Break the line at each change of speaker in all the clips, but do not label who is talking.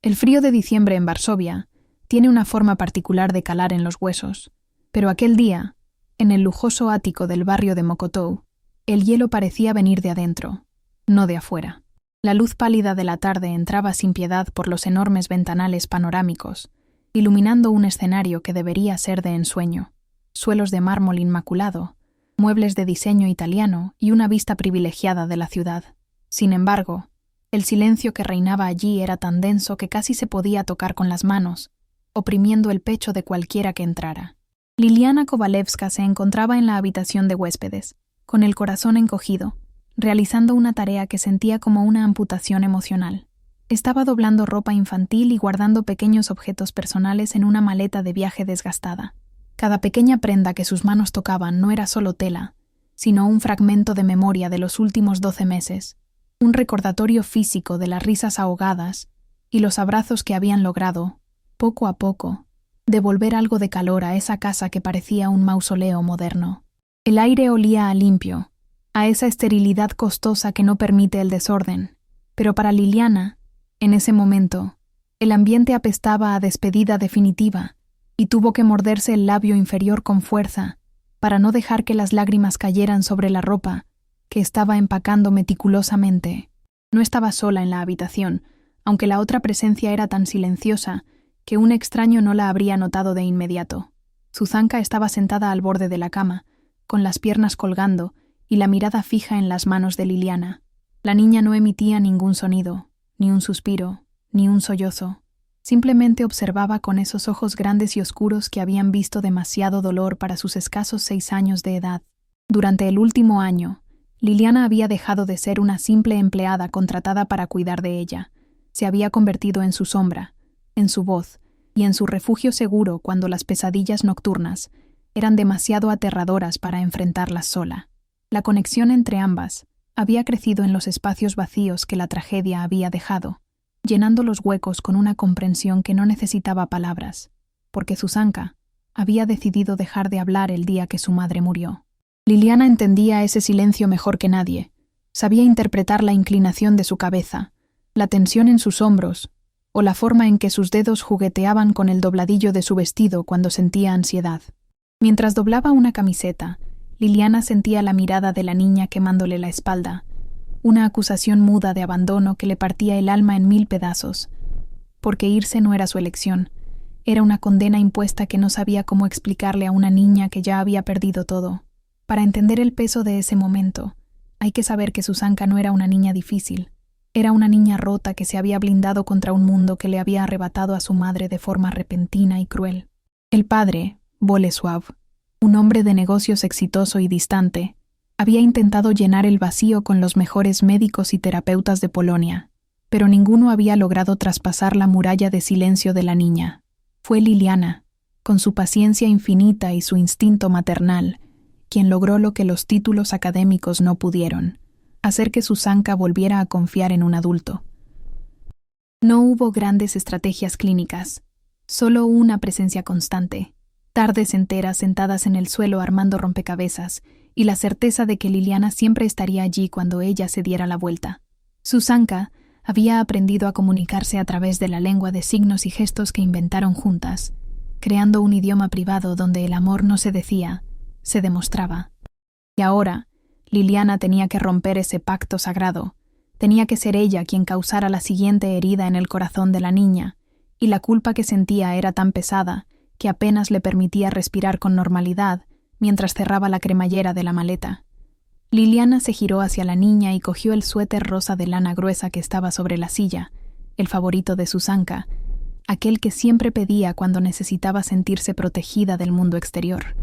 El frío de diciembre en Varsovia tiene una forma particular de calar en los huesos, pero aquel día, en el lujoso ático del barrio de Mokotów, el hielo parecía venir de adentro, no de afuera. La luz pálida de la tarde entraba sin piedad por los enormes ventanales panorámicos, iluminando un escenario que debería ser de ensueño: suelos de mármol inmaculado, muebles de diseño italiano y una vista privilegiada de la ciudad. Sin embargo, el silencio que reinaba allí era tan denso que casi se podía tocar con las manos, oprimiendo el pecho de cualquiera que entrara. Liliana Kovalevska se encontraba en la habitación de huéspedes, con el corazón encogido, realizando una tarea que sentía como una amputación emocional. Estaba doblando ropa infantil y guardando pequeños objetos personales en una maleta de viaje desgastada. Cada pequeña prenda que sus manos tocaban no era solo tela, sino un fragmento de memoria de los últimos 12 meses, un recordatorio físico de las risas ahogadas y los abrazos que habían logrado, poco a poco, devolver algo de calor a esa casa que parecía un mausoleo moderno. El aire olía a limpio, a esa esterilidad costosa que no permite el desorden, pero para Liliana, en ese momento, el ambiente apestaba a despedida definitiva y tuvo que morderse el labio inferior con fuerza para no dejar que las lágrimas cayeran sobre la ropa que estaba empacando meticulosamente. No estaba sola en la habitación, aunque la otra presencia era tan silenciosa que un extraño no la habría notado de inmediato. Zuzanka estaba sentada al borde de la cama, con las piernas colgando y la mirada fija en las manos de Liliana. La niña no emitía ningún sonido, ni un suspiro, ni un sollozo. Simplemente observaba con esos ojos grandes y oscuros que habían visto demasiado dolor para sus escasos 6 años de edad. Durante el último año, Liliana había dejado de ser una simple empleada contratada para cuidar de ella. Se había convertido en su sombra, en su voz y en su refugio seguro cuando las pesadillas nocturnas eran demasiado aterradoras para enfrentarlas sola. La conexión entre ambas había crecido en los espacios vacíos que la tragedia había dejado, llenando los huecos con una comprensión que no necesitaba palabras, porque Zuzanka había decidido dejar de hablar el día que su madre murió. Liliana entendía ese silencio mejor que nadie. Sabía interpretar la inclinación de su cabeza, la tensión en sus hombros, o la forma en que sus dedos jugueteaban con el dobladillo de su vestido cuando sentía ansiedad. Mientras doblaba una camiseta, Liliana sentía la mirada de la niña quemándole la espalda, una acusación muda de abandono que le partía el alma en 1000 pedazos, porque irse no era su elección, era una condena impuesta que no sabía cómo explicarle a una niña que ya había perdido todo. Para entender el peso de ese momento, hay que saber que Zuzanka no era una niña difícil, era una niña rota que se había blindado contra un mundo que le había arrebatado a su madre de forma repentina y cruel. El padre, Bolesław, un hombre de negocios exitoso y distante, había intentado llenar el vacío con los mejores médicos y terapeutas de Polonia, pero ninguno había logrado traspasar la muralla de silencio de la niña. Fue Liliana, con su paciencia infinita y su instinto maternal, quien logró lo que los títulos académicos no pudieron: hacer que Zuzanka volviera a confiar en un adulto. No hubo grandes estrategias clínicas, solo una presencia constante, tardes enteras sentadas en el suelo armando rompecabezas, y la certeza de que Liliana siempre estaría allí cuando ella se diera la vuelta. Zuzanka había aprendido a comunicarse a través de la lengua de signos y gestos que inventaron juntas, creando un idioma privado donde el amor no se decía, se demostraba. Y ahora, Liliana tenía que romper ese pacto sagrado. Tenía que ser ella quien causara la siguiente herida en el corazón de la niña, y la culpa que sentía era tan pesada que apenas le permitía respirar con normalidad mientras cerraba la cremallera de la maleta. Liliana se giró hacia la niña y cogió el suéter rosa de lana gruesa que estaba sobre la silla, el favorito de Zuzanka, aquel que siempre pedía cuando necesitaba sentirse protegida del mundo exterior.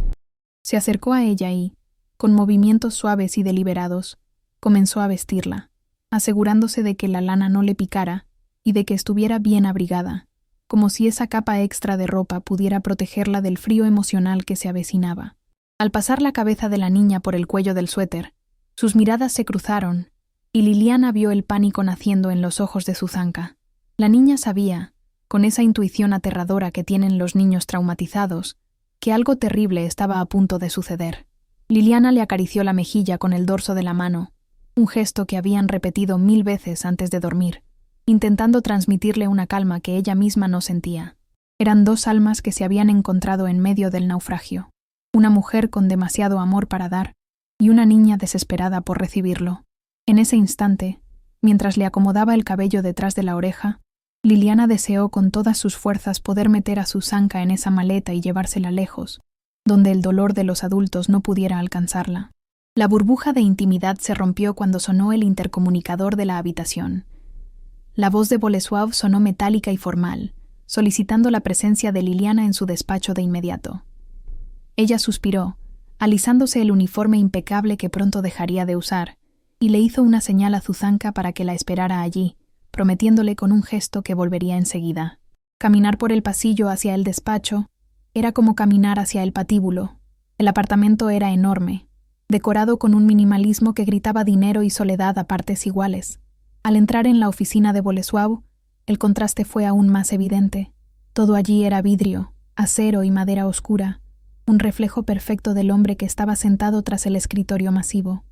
Se acercó a ella y, con movimientos suaves y deliberados, comenzó a vestirla, asegurándose de que la lana no le picara y de que estuviera bien abrigada, como si esa capa extra de ropa pudiera protegerla del frío emocional que se avecinaba. Al pasar la cabeza de la niña por el cuello del suéter, sus miradas se cruzaron y Liliana vio el pánico naciendo en los ojos de Zuzanka. La niña sabía, con esa intuición aterradora que tienen los niños traumatizados, que algo terrible estaba a punto de suceder. Liliana le acarició la mejilla con el dorso de la mano, un gesto que habían repetido 1000 veces antes de dormir. intentando transmitirle una calma que ella misma no sentía. Eran dos almas que se habían encontrado en medio del naufragio, una mujer con demasiado amor para dar y una niña desesperada por recibirlo. En ese instante, mientras le acomodaba el cabello detrás de la oreja, Liliana deseó con todas sus fuerzas poder meter a Susanka en esa maleta y llevársela lejos, donde el dolor de los adultos no pudiera alcanzarla. La burbuja de intimidad se rompió cuando sonó el intercomunicador de la habitación. La voz de Boleslav sonó metálica y formal, solicitando la presencia de Liliana en su despacho de inmediato. Ella suspiró, alisándose el uniforme impecable que pronto dejaría de usar, y le hizo una señal a Susanka para que la esperara allí, prometiéndole con un gesto que volvería enseguida. Caminar por el pasillo hacia el despacho era como caminar hacia el patíbulo. El apartamento era enorme, decorado con un minimalismo que gritaba dinero y soledad a partes iguales. Al entrar en la oficina de Boleslav, el contraste fue aún más evidente. Todo allí era vidrio, acero y madera oscura, un reflejo perfecto del hombre que estaba sentado tras el escritorio masivo.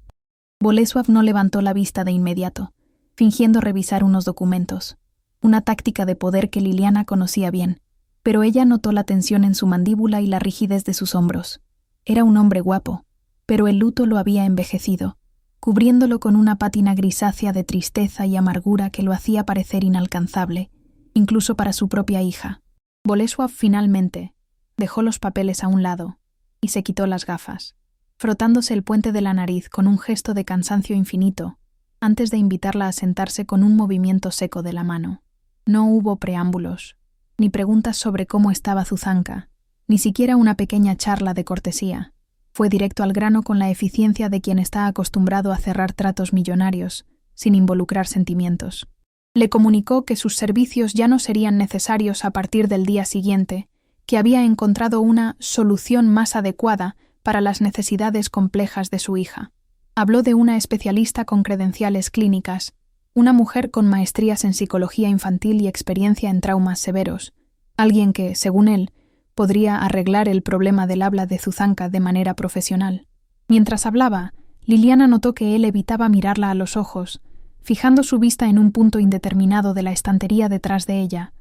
Boleslav no levantó la vista de inmediato, fingiendo revisar unos documentos, una táctica de poder que Liliana conocía bien, pero ella notó la tensión en su mandíbula y la rigidez de sus hombros. Era un hombre guapo, pero el luto lo había envejecido, cubriéndolo con una pátina grisácea de tristeza y amargura que lo hacía parecer inalcanzable, incluso para su propia hija. Boleslav finalmente dejó los papeles a un lado y se quitó las gafas, frotándose el puente de la nariz con un gesto de cansancio infinito, antes de invitarla a sentarse con un movimiento seco de la mano. No hubo preámbulos, ni preguntas sobre cómo estaba Susanka, ni siquiera una pequeña charla de cortesía. Fue directo al grano con la eficiencia de quien está acostumbrado a cerrar tratos millonarios, sin involucrar sentimientos. Le comunicó que sus servicios ya no serían necesarios a partir del día siguiente, que había encontrado una solución más adecuada para las necesidades complejas de su hija. Habló de una especialista con credenciales clínicas, una mujer con maestrías en psicología infantil y experiencia en traumas severos, alguien que, según él, podría arreglar el problema del habla de Susanka de manera profesional. Mientras hablaba, Liliana notó que él evitaba mirarla a los ojos, fijando su vista en un punto indeterminado de la estantería detrás de ella.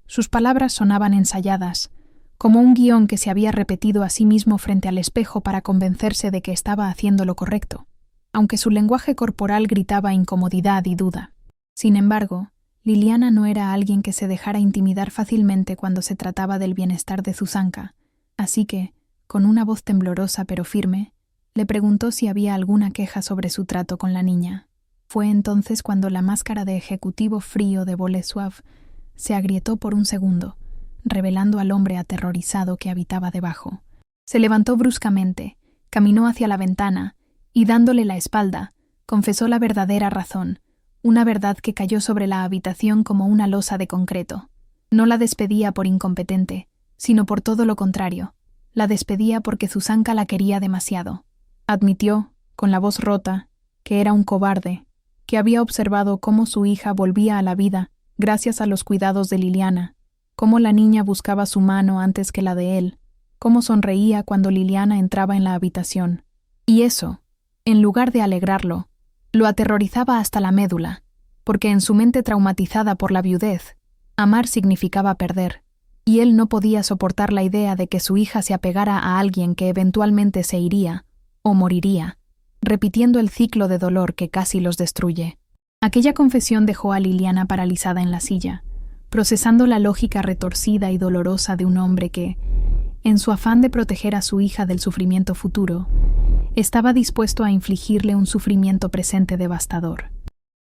Sus palabras sonaban ensayadas, como un guión que se había repetido a sí mismo frente al espejo para convencerse de que estaba haciendo lo correcto, aunque su lenguaje corporal gritaba incomodidad y duda. Sin embargo, Liliana no era alguien que se dejara intimidar fácilmente cuando se trataba del bienestar de Susanka, así que, con una voz temblorosa pero firme, le preguntó si había alguna queja sobre su trato con la niña. Fue entonces cuando la máscara de ejecutivo frío de Boleslav se agrietó por un segundo, revelando al hombre aterrorizado que habitaba debajo. Se levantó bruscamente, caminó hacia la ventana y, dándole la espalda, confesó la verdadera razón, una verdad que cayó sobre la habitación como una losa de concreto. No la despedía por incompetente, sino por todo lo contrario. La despedía porque Susanka la quería demasiado. Admitió, con la voz rota, que era un cobarde, que había observado cómo su hija volvía a la vida gracias a los cuidados de Liliana, cómo la niña buscaba su mano antes que la de él, cómo sonreía cuando Liliana entraba en la habitación. Y eso, en lugar de alegrarlo, lo aterrorizaba hasta la médula, porque en su mente traumatizada por la viudez, amar significaba perder, y él no podía soportar la idea de que su hija se apegara a alguien que eventualmente se iría, o moriría, repitiendo el ciclo de dolor que casi los destruye. Aquella confesión dejó a Liliana paralizada en la silla, procesando la lógica retorcida y dolorosa de un hombre que, en su afán de proteger a su hija del sufrimiento futuro, estaba dispuesto a infligirle un sufrimiento presente devastador.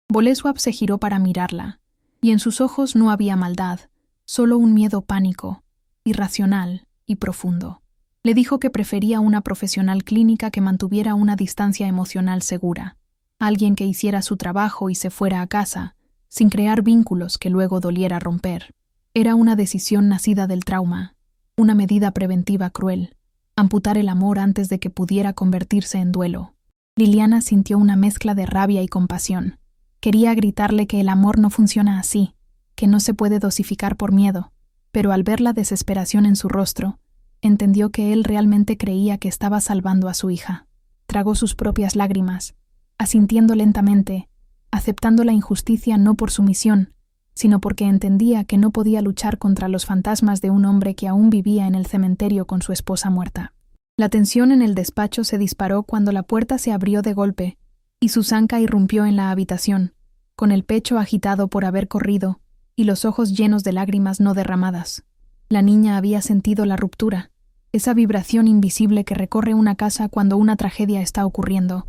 Boleslav se giró para mirarla, y en sus ojos no había maldad, solo un miedo pánico, irracional y profundo. Le dijo que prefería una profesional clínica que mantuviera una distancia emocional segura, alguien que hiciera su trabajo y se fuera a casa, sin crear vínculos que luego doliera romper. Era una decisión nacida del trauma, una medida preventiva cruel, amputar el amor antes de que pudiera convertirse en duelo. Liliana sintió una mezcla de rabia y compasión. Quería gritarle que el amor no funciona así, que no se puede dosificar por miedo, pero al ver la desesperación en su rostro, entendió que él realmente creía que estaba salvando a su hija. Tragó sus propias lágrimas, asintiendo lentamente, aceptando la injusticia no por sumisión, sino porque entendía que no podía luchar contra los fantasmas de un hombre que aún vivía en el cementerio con su esposa muerta. La tensión en el despacho se disparó cuando la puerta se abrió de golpe y Susanka irrumpió en la habitación, con el pecho agitado por haber corrido y los ojos llenos de lágrimas no derramadas. La niña había sentido la ruptura, esa vibración invisible que recorre una casa cuando una tragedia está ocurriendo,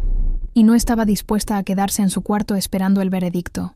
y no estaba dispuesta a quedarse en su cuarto esperando el veredicto.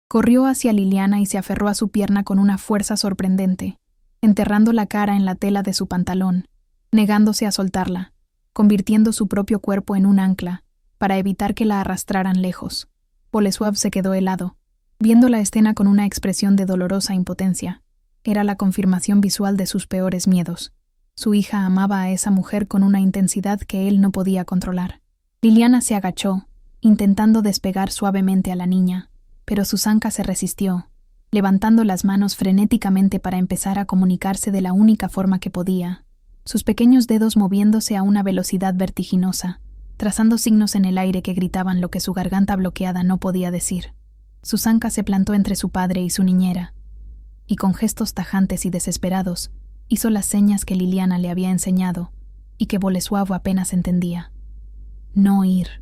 Corrió hacia Liliana y se aferró a su pierna con una fuerza sorprendente, enterrando la cara en la tela de su pantalón, negándose a soltarla, convirtiendo su propio cuerpo en un ancla, para evitar que la arrastraran lejos. Boleslav se quedó helado, viendo la escena con una expresión de dolorosa impotencia. Era la confirmación visual de sus peores miedos. Su hija amaba a esa mujer con una intensidad que él no podía controlar. Liliana se agachó, intentando despegar suavemente a la niña, pero Susanka se resistió, levantando las manos frenéticamente para empezar a comunicarse de la única forma que podía, sus pequeños dedos moviéndose a una velocidad vertiginosa, trazando signos en el aire que gritaban lo que su garganta bloqueada no podía decir. Susanka se plantó entre su padre y su niñera, y con gestos tajantes y desesperados, hizo las señas que Liliana le había enseñado y que Boleslav apenas entendía. No ir.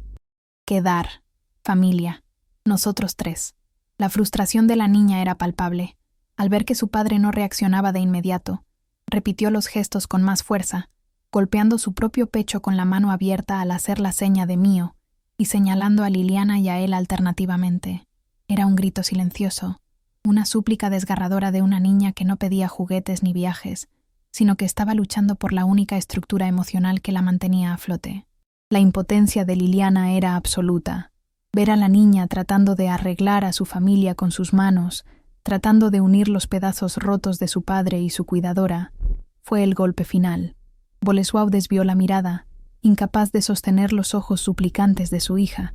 Quedar. Familia. Nosotros tres. La frustración de la niña era palpable. Al ver que su padre no reaccionaba de inmediato, repitió los gestos con más fuerza, golpeando su propio pecho con la mano abierta al hacer la seña de mío y señalando a Liliana y a él alternativamente. Era un grito silencioso, una súplica desgarradora de una niña que no pedía juguetes ni viajes, sino que estaba luchando por la única estructura emocional que la mantenía a flote. La impotencia de Liliana era absoluta. Ver a la niña tratando de arreglar a su familia con sus manos, tratando de unir los pedazos rotos de su padre y su cuidadora, fue el golpe final. Boleslav desvió la mirada, incapaz de sostener los ojos suplicantes de su hija,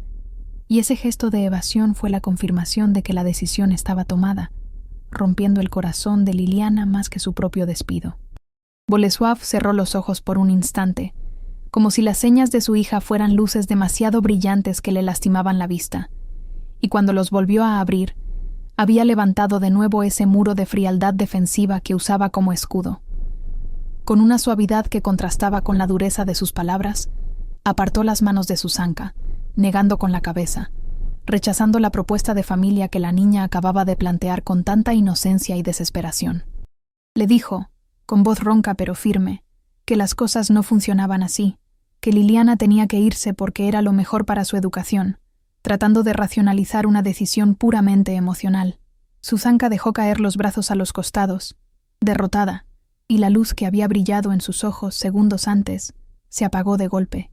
y ese gesto de evasión fue la confirmación de que la decisión estaba tomada, rompiendo el corazón de Liliana más que su propio despido. Boleslav cerró los ojos por un instante, como si las señas de su hija fueran luces demasiado brillantes que le lastimaban la vista, y cuando los volvió a abrir, había levantado de nuevo ese muro de frialdad defensiva que usaba como escudo. Con una suavidad que contrastaba con la dureza de sus palabras, apartó las manos de Susanka, negando con la cabeza, rechazando la propuesta de familia que la niña acababa de plantear con tanta inocencia y desesperación. Le dijo, con voz ronca pero firme, que las cosas no funcionaban así, que Liliana tenía que irse porque era lo mejor para su educación, tratando de racionalizar una decisión puramente emocional. Susanka dejó caer los brazos a los costados, derrotada, y la luz que había brillado en sus ojos segundos antes se apagó de golpe,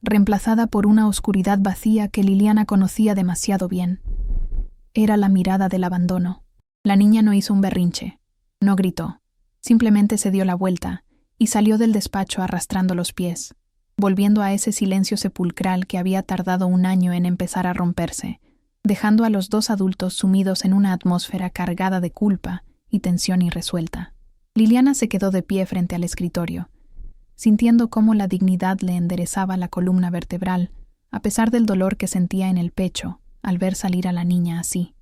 reemplazada por una oscuridad vacía que Liliana conocía demasiado bien. Era la mirada del abandono. La niña no hizo un berrinche, no gritó, simplemente se dio la vuelta y salió del despacho arrastrando los pies, volviendo a ese silencio sepulcral que había tardado un año en empezar a romperse, dejando a los dos adultos sumidos en una atmósfera cargada de culpa y tensión irresuelta. Liliana se quedó de pie frente al escritorio, sintiendo cómo la dignidad le enderezaba la columna vertebral, a pesar del dolor que sentía en el pecho al ver salir a la niña así.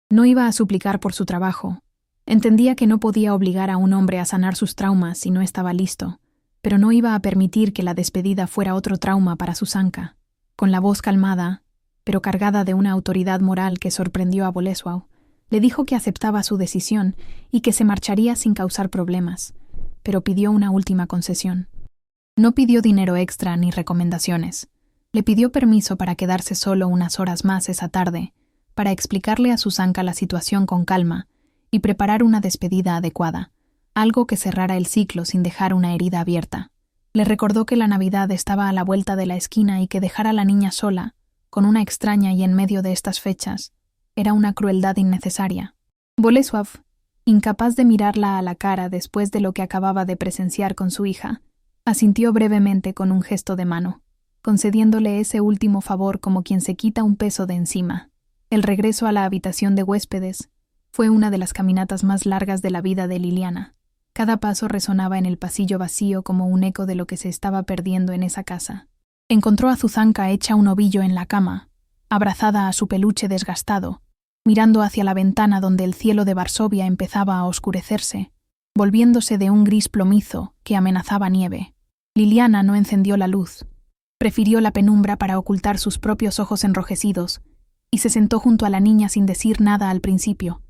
No iba a suplicar por su trabajo. Entendía que no podía obligar a un hombre a sanar sus traumas si no estaba listo, pero no iba a permitir que la despedida fuera otro trauma para Susanka. Con la voz calmada, pero cargada de una autoridad moral que sorprendió a Boleslav, le dijo que aceptaba su decisión y que se marcharía sin causar problemas, pero pidió una última concesión. No pidió dinero extra ni recomendaciones. Le pidió permiso para quedarse solo unas horas más esa tarde, para explicarle a Susanka la situación con calma y preparar una despedida adecuada, algo que cerrara el ciclo sin dejar una herida abierta. Le recordó que la Navidad estaba a la vuelta de la esquina y que dejar a la niña sola, con una extraña y en medio de estas fechas, era una crueldad innecesaria. Boleslav, incapaz de mirarla a la cara después de lo que acababa de presenciar con su hija, asintió brevemente con un gesto de mano, concediéndole ese último favor como quien se quita un peso de encima. El regreso a la habitación de huéspedes fue una de las caminatas más largas de la vida de Liliana. Cada paso resonaba en el pasillo vacío como un eco de lo que se estaba perdiendo en esa casa. Encontró a Susanka hecha un ovillo en la cama, abrazada a su peluche desgastado, mirando hacia la ventana donde el cielo de Varsovia empezaba a oscurecerse, volviéndose de un gris plomizo que amenazaba nieve. Liliana no encendió la luz. Prefirió la penumbra para ocultar sus propios ojos enrojecidos y se sentó junto a la niña sin decir nada al principio,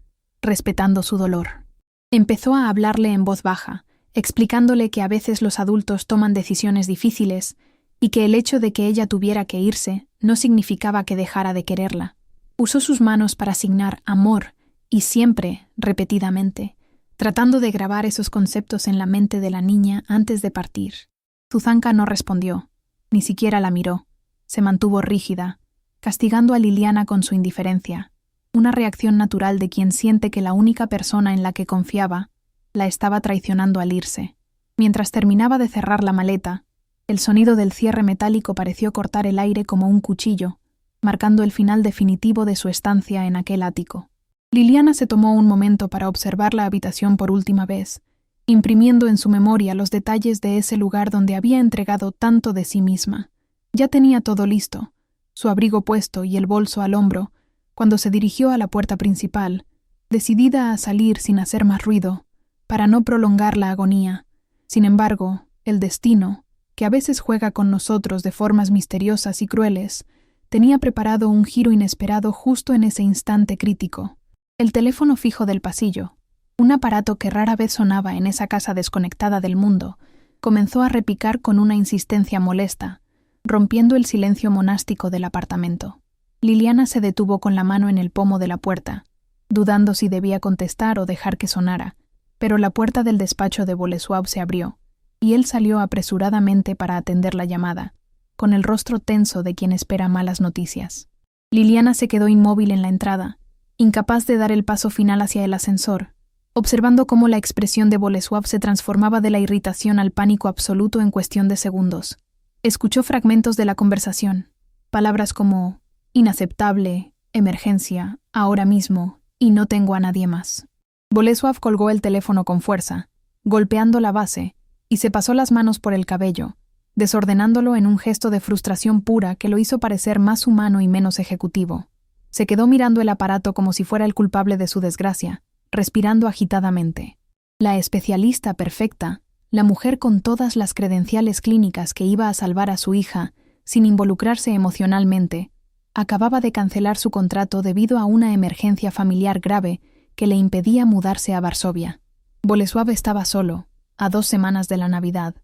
respetando su dolor. Empezó a hablarle en voz baja, explicándole que a veces los adultos toman decisiones difíciles y que el hecho de que ella tuviera que irse no significaba que dejara de quererla. Usó sus manos para signar amor y siempre, repetidamente, tratando de grabar esos conceptos en la mente de la niña antes de partir. Zuzanka no respondió, ni siquiera la miró. Se mantuvo rígida, castigando a Liliana con su indiferencia, una reacción natural de quien siente que la única persona en la que confiaba la estaba traicionando al irse. Mientras terminaba de cerrar la maleta, el sonido del cierre metálico pareció cortar el aire como un cuchillo, marcando el final definitivo de su estancia en aquel ático. Liliana se tomó un momento para observar la habitación por última vez, imprimiendo en su memoria los detalles de ese lugar donde había entregado tanto de sí misma. Ya tenía todo listo, su abrigo puesto y el bolso al hombro, cuando se dirigió a la puerta principal, decidida a salir sin hacer más ruido, para no prolongar la agonía. Sin embargo, el destino, que a veces juega con nosotros de formas misteriosas y crueles, tenía preparado un giro inesperado justo en ese instante crítico. El teléfono fijo del pasillo, un aparato que rara vez sonaba en esa casa desconectada del mundo, comenzó a repicar con una insistencia molesta, rompiendo el silencio monástico del apartamento. Liliana se detuvo con la mano en el pomo de la puerta, dudando si debía contestar o dejar que sonara, pero la puerta del despacho de Boleslav se abrió, y él salió apresuradamente para atender la llamada, con el rostro tenso de quien espera malas noticias. Liliana se quedó inmóvil en la entrada, incapaz de dar el paso final hacia el ascensor, observando cómo la expresión de Boleslav se transformaba de la irritación al pánico absoluto en cuestión de segundos. Escuchó fragmentos de la conversación, palabras como inaceptable, emergencia, ahora mismo, y no tengo a nadie más. Boleslav colgó el teléfono con fuerza, golpeando la base, y se pasó las manos por el cabello, desordenándolo en un gesto de frustración pura que lo hizo parecer más humano y menos ejecutivo. Se quedó mirando el aparato como si fuera el culpable de su desgracia, respirando agitadamente. La especialista perfecta, la mujer con todas las credenciales clínicas que iba a salvar a su hija, sin involucrarse emocionalmente, acababa de cancelar su contrato debido a una emergencia familiar grave que le impedía mudarse a Varsovia. Boleslav estaba solo, a 2 semanas de la Navidad,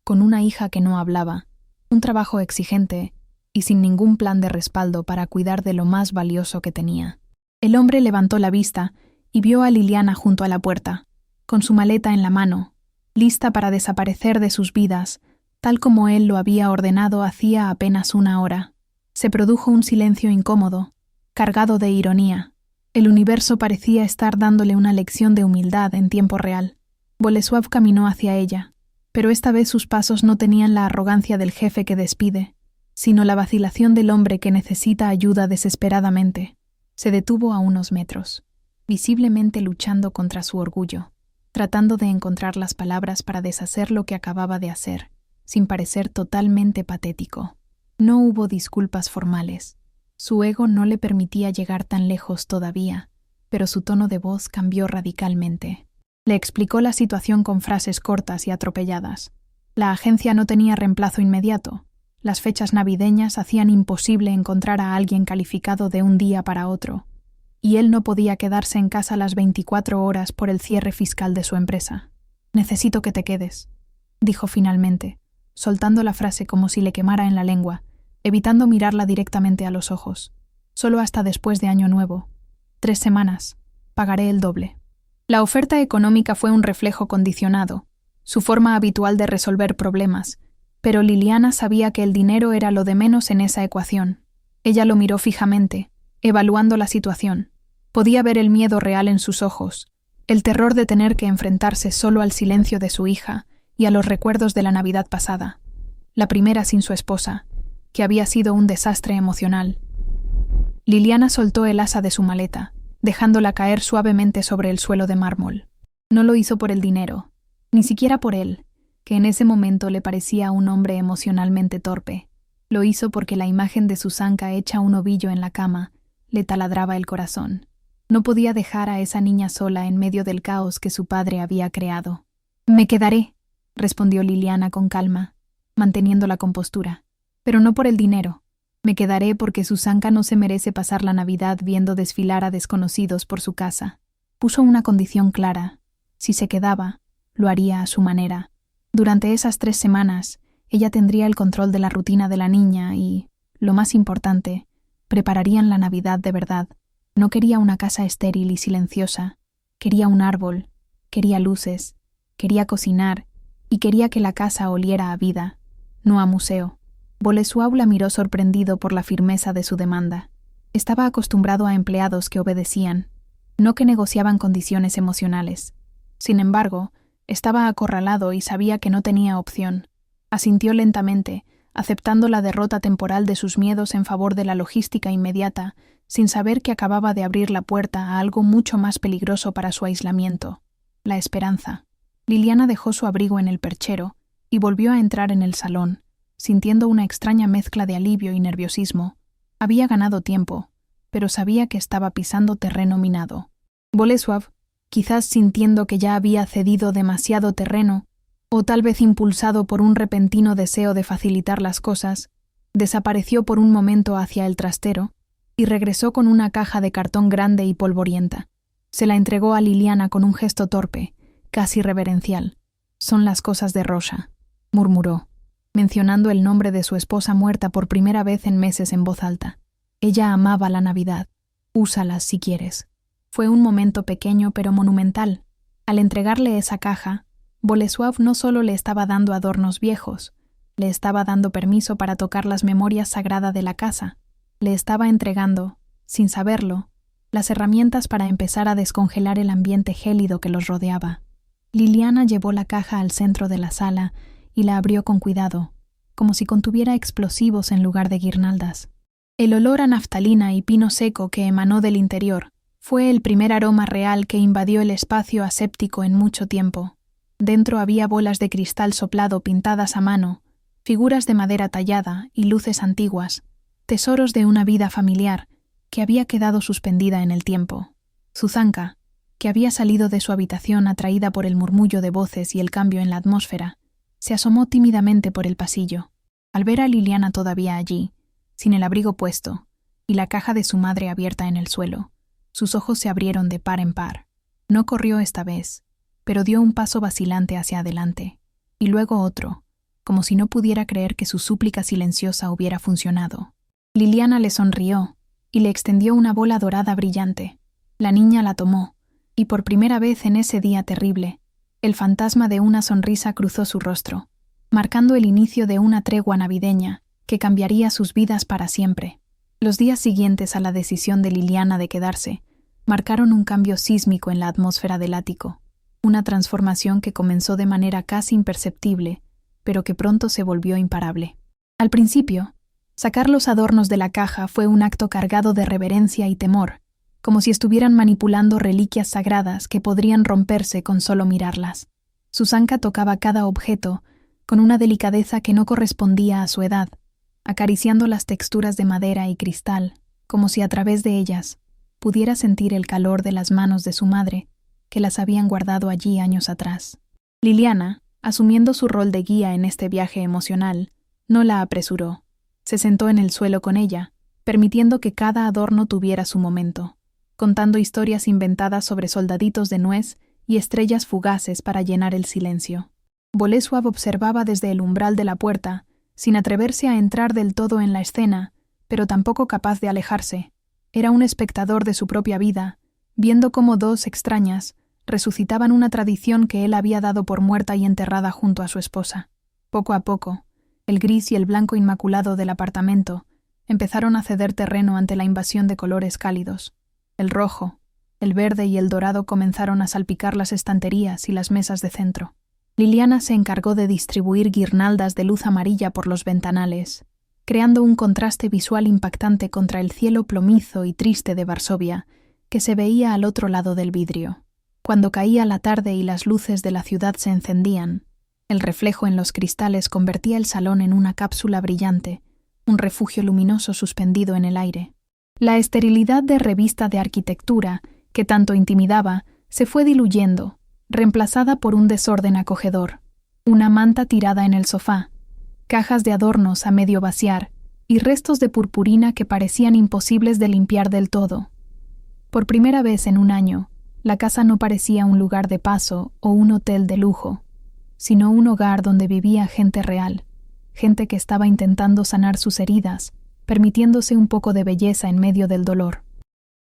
con una hija que no hablaba, un trabajo exigente y sin ningún plan de respaldo para cuidar de lo más valioso que tenía. El hombre levantó la vista y vio a Liliana junto a la puerta, con su maleta en la mano, lista para desaparecer de sus vidas, tal como él lo había ordenado hacía apenas 1 hora. Se produjo un silencio incómodo, cargado de ironía. El universo parecía estar dándole una lección de humildad en tiempo real. Boleslav caminó hacia ella, pero esta vez sus pasos no tenían la arrogancia del jefe que despide, sino la vacilación del hombre que necesita ayuda desesperadamente. Se detuvo a unos metros, visiblemente luchando contra su orgullo, tratando de encontrar las palabras para deshacer lo que acababa de hacer, sin parecer totalmente patético. No hubo disculpas formales. Su ego no le permitía llegar tan lejos todavía, pero su tono de voz cambió radicalmente. Le explicó la situación con frases cortas y atropelladas. La agencia no tenía reemplazo inmediato. Las fechas navideñas hacían imposible encontrar a alguien calificado de un día para otro, y él no podía quedarse en casa las 24 horas por el cierre fiscal de su empresa. «Necesito que te quedes», dijo finalmente, soltando la frase como si le quemara en la lengua, evitando mirarla directamente a los ojos. «Solo hasta después de Año Nuevo. 3 semanas. Pagaré el doble». La oferta económica fue un reflejo condicionado, su forma habitual de resolver problemas, pero Liliana sabía que el dinero era lo de menos en esa ecuación. Ella lo miró fijamente, evaluando la situación. Podía ver el miedo real en sus ojos, el terror de tener que enfrentarse solo al silencio de su hija y a los recuerdos de la Navidad pasada, la primera sin su esposa, que había sido un desastre emocional. Liliana soltó el asa de su maleta, dejándola caer suavemente sobre el suelo de mármol. No lo hizo por el dinero, ni siquiera por él, que en ese momento le parecía un hombre emocionalmente torpe. Lo hizo porque la imagen de Susanka hecha un ovillo en la cama le taladraba el corazón. No podía dejar a esa niña sola en medio del caos que su padre había creado. «Me quedaré», respondió Liliana con calma, manteniendo la compostura. «Pero no por el dinero. Me quedaré porque Susanka no se merece pasar la Navidad viendo desfilar a desconocidos por su casa». Puso una condición clara. Si se quedaba, lo haría a su manera. Durante esas 3 semanas, ella tendría el control de la rutina de la niña y, lo más importante, prepararían la Navidad de verdad. No quería una casa estéril y silenciosa. Quería un árbol, quería luces, quería cocinar y quería que la casa oliera a vida, no a museo. Boleslav la miró sorprendido por la firmeza de su demanda. Estaba acostumbrado a empleados que obedecían, no que negociaban condiciones emocionales. Sin embargo, estaba acorralado y sabía que no tenía opción. Asintió lentamente, aceptando la derrota temporal de sus miedos en favor de la logística inmediata, sin saber que acababa de abrir la puerta a algo mucho más peligroso para su aislamiento: la esperanza. Liliana dejó su abrigo en el perchero y volvió a entrar en el salón, sintiendo una extraña mezcla de alivio y nerviosismo. Había ganado tiempo, pero sabía que estaba pisando terreno minado. Boleslav, quizás sintiendo que ya había cedido demasiado terreno, o tal vez impulsado por un repentino deseo de facilitar las cosas, desapareció por un momento hacia el trastero y regresó con una caja de cartón grande y polvorienta. Se la entregó a Liliana con un gesto torpe, casi reverencial. «Son las cosas de Rosa», murmuró, mencionando el nombre de su esposa muerta por primera vez en meses en voz alta. «Ella amaba la Navidad. Úsalas si quieres». Fue un momento pequeño pero monumental. Al entregarle esa caja, Boleslav no solo le estaba dando adornos viejos, le estaba dando permiso para tocar las memorias sagradas de la casa. Le estaba entregando, sin saberlo, las herramientas para empezar a descongelar el ambiente gélido que los rodeaba. Liliana llevó la caja al centro de la sala y la abrió con cuidado, como si contuviera explosivos en lugar de guirnaldas. El olor a naftalina y pino seco que emanó del interior fue el primer aroma real que invadió el espacio aséptico en mucho tiempo. Dentro había bolas de cristal soplado pintadas a mano, figuras de madera tallada y luces antiguas, tesoros de una vida familiar que había quedado suspendida en el tiempo. Susanka, que había salido de su habitación atraída por el murmullo de voces y el cambio en la atmósfera, se asomó tímidamente por el pasillo. Al ver a Liliana todavía allí, sin el abrigo puesto, y la caja de su madre abierta en el suelo, sus ojos se abrieron de par en par. No corrió esta vez, pero dio un paso vacilante hacia adelante, y luego otro, como si no pudiera creer que su súplica silenciosa hubiera funcionado. Liliana le sonrió y le extendió una bola dorada brillante. La niña la tomó, y por primera vez en ese día terrible, el fantasma de una sonrisa cruzó su rostro, marcando el inicio de una tregua navideña que cambiaría sus vidas para siempre. Los días siguientes a la decisión de Liliana de quedarse marcaron un cambio sísmico en la atmósfera del ático, una transformación que comenzó de manera casi imperceptible, pero que pronto se volvió imparable. Al principio, sacar los adornos de la caja fue un acto cargado de reverencia y temor, como si estuvieran manipulando reliquias sagradas que podrían romperse con solo mirarlas. Susanka tocaba cada objeto con una delicadeza que no correspondía a su edad, acariciando las texturas de madera y cristal, como si a través de ellas pudiera sentir el calor de las manos de su madre, que las habían guardado allí años atrás. Liliana, asumiendo su rol de guía en este viaje emocional, no la apresuró. Se sentó en el suelo con ella, permitiendo que cada adorno tuviera su momento, contando historias inventadas sobre soldaditos de nuez y estrellas fugaces para llenar el silencio. Boleslav observaba desde el umbral de la puerta, sin atreverse a entrar del todo en la escena, pero tampoco capaz de alejarse. Era un espectador de su propia vida, viendo cómo 2 extrañas resucitaban una tradición que él había dado por muerta y enterrada junto a su esposa. Poco a poco, el gris y el blanco inmaculado del apartamento empezaron a ceder terreno ante la invasión de colores cálidos. El rojo, el verde y el dorado comenzaron a salpicar las estanterías y las mesas de centro. Liliana se encargó de distribuir guirnaldas de luz amarilla por los ventanales, creando un contraste visual impactante contra el cielo plomizo y triste de Varsovia, que se veía al otro lado del vidrio. Cuando caía la tarde y las luces de la ciudad se encendían, el reflejo en los cristales convertía el salón en una cápsula brillante, un refugio luminoso suspendido en el aire. La esterilidad de revista de arquitectura, que tanto intimidaba, se fue diluyendo, reemplazada por un desorden acogedor. Una manta tirada en el sofá, cajas de adornos a medio vaciar y restos de purpurina que parecían imposibles de limpiar del todo. Por primera vez en un año, la casa no parecía un lugar de paso o un hotel de lujo, sino un hogar donde vivía gente real, gente que estaba intentando sanar sus heridas, permitiéndose un poco de belleza en medio del dolor.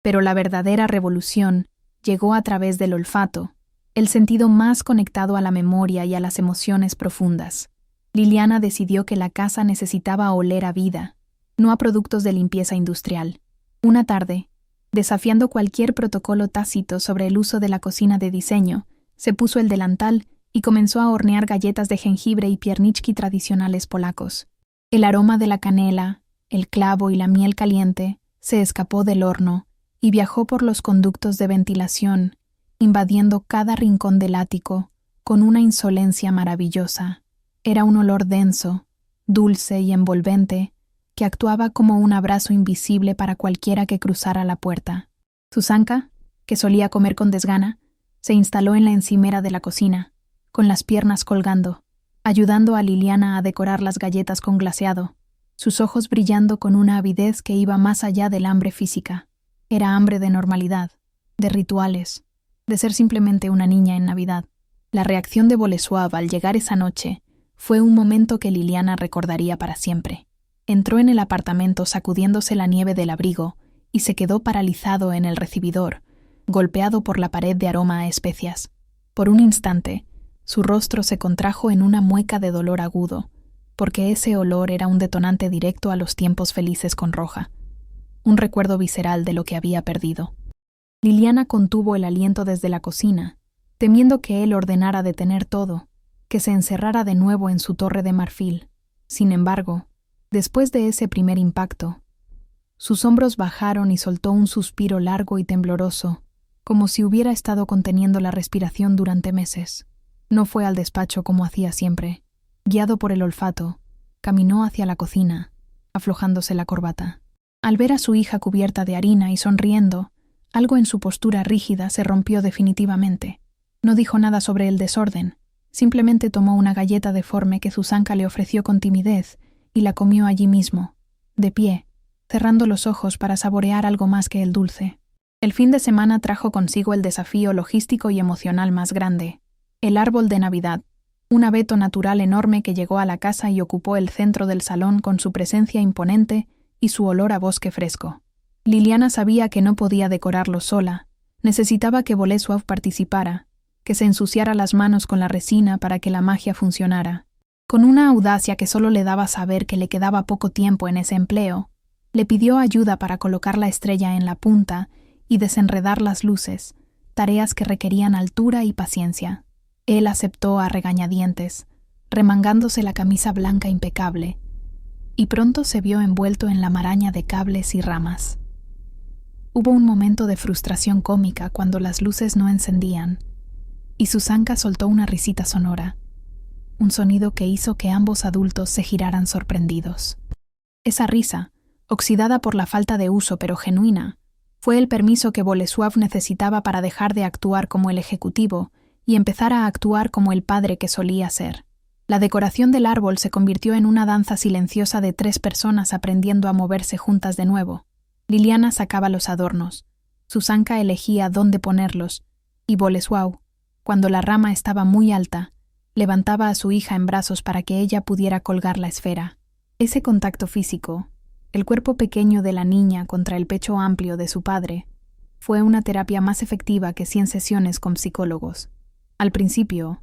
Pero la verdadera revolución llegó a través del olfato, el sentido más conectado a la memoria y a las emociones profundas. Liliana decidió que la casa necesitaba oler a vida, no a productos de limpieza industrial. Una tarde, desafiando cualquier protocolo tácito sobre el uso de la cocina de diseño, se puso el delantal y comenzó a hornear galletas de jengibre y pierniczki tradicionales polacos. El aroma de la canela, el clavo y la miel caliente se escapó del horno y viajó por los conductos de ventilación, invadiendo cada rincón del ático con una insolencia maravillosa. Era un olor denso, dulce y envolvente, que actuaba como un abrazo invisible para cualquiera que cruzara la puerta. Zuzanka, que solía comer con desgana, se instaló en la encimera de la cocina, con las piernas colgando, ayudando a Liliana a decorar las galletas con glaseado, sus ojos brillando con una avidez que iba más allá del hambre física. Era hambre de normalidad, de rituales, de ser simplemente una niña en Navidad. La reacción de Boleslav al llegar esa noche fue un momento que Liliana recordaría para siempre. Entró en el apartamento sacudiéndose la nieve del abrigo y se quedó paralizado en el recibidor, golpeado por la pared de aroma a especias. Por un instante, su rostro se contrajo en una mueca de dolor agudo, porque ese olor era un detonante directo a los tiempos felices con Roja, un recuerdo visceral de lo que había perdido. Liliana contuvo el aliento desde la cocina, temiendo que él ordenara detener todo, que se encerrara de nuevo en su torre de marfil. Sin embargo, después de ese primer impacto, sus hombros bajaron y soltó un suspiro largo y tembloroso, como si hubiera estado conteniendo la respiración durante meses. No fue al despacho como hacía siempre. Guiado por el olfato, caminó hacia la cocina, aflojándose la corbata. Al ver a su hija cubierta de harina y sonriendo, algo en su postura rígida se rompió definitivamente. No dijo nada sobre el desorden, simplemente tomó una galleta deforme que Zuzanka le ofreció con timidez y la comió allí mismo, de pie, cerrando los ojos para saborear algo más que el dulce. El fin de semana trajo consigo el desafío logístico y emocional más grande: el árbol de Navidad, un abeto natural enorme que llegó a la casa y ocupó el centro del salón con su presencia imponente y su olor a bosque fresco. Liliana sabía que no podía decorarlo sola, necesitaba que Boleslav participara, que se ensuciara las manos con la resina para que la magia funcionara. Con una audacia que solo le daba saber que le quedaba poco tiempo en ese empleo, le pidió ayuda para colocar la estrella en la punta y desenredar las luces, tareas que requerían altura y paciencia. Él aceptó a regañadientes, remangándose la camisa blanca impecable, y pronto se vio envuelto en la maraña de cables y ramas. Hubo un momento de frustración cómica cuando las luces no encendían, y Zuzanka soltó una risita sonora, un sonido que hizo que ambos adultos se giraran sorprendidos. Esa risa, oxidada por la falta de uso pero genuina, fue el permiso que Boleslav necesitaba para dejar de actuar como el ejecutivo y empezar a actuar como el padre que solía ser. La decoración del árbol se convirtió en una danza silenciosa de 3 personas aprendiendo a moverse juntas de nuevo. Liliana sacaba los adornos, Zuzanka elegía dónde ponerlos, y Boleslav, cuando la rama estaba muy alta, levantaba a su hija en brazos para que ella pudiera colgar la esfera. Ese contacto físico, el cuerpo pequeño de la niña contra el pecho amplio de su padre, fue una terapia más efectiva que 100 sesiones con psicólogos. Al principio,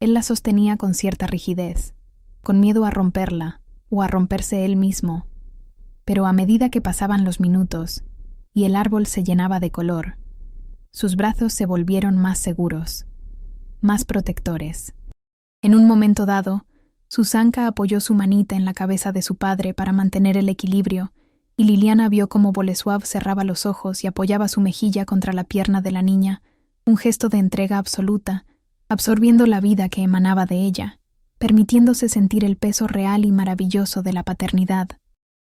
él la sostenía con cierta rigidez, con miedo a romperla o a romperse él mismo, pero a medida que pasaban los minutos y el árbol se llenaba de color, sus brazos se volvieron más seguros, más protectores. En un momento dado, Zuzanka apoyó su manita en la cabeza de su padre para mantener el equilibrio, y Liliana vio cómo Boleslav cerraba los ojos y apoyaba su mejilla contra la pierna de la niña, un gesto de entrega absoluta, absorbiendo la vida que emanaba de ella, permitiéndose sentir el peso real y maravilloso de la paternidad.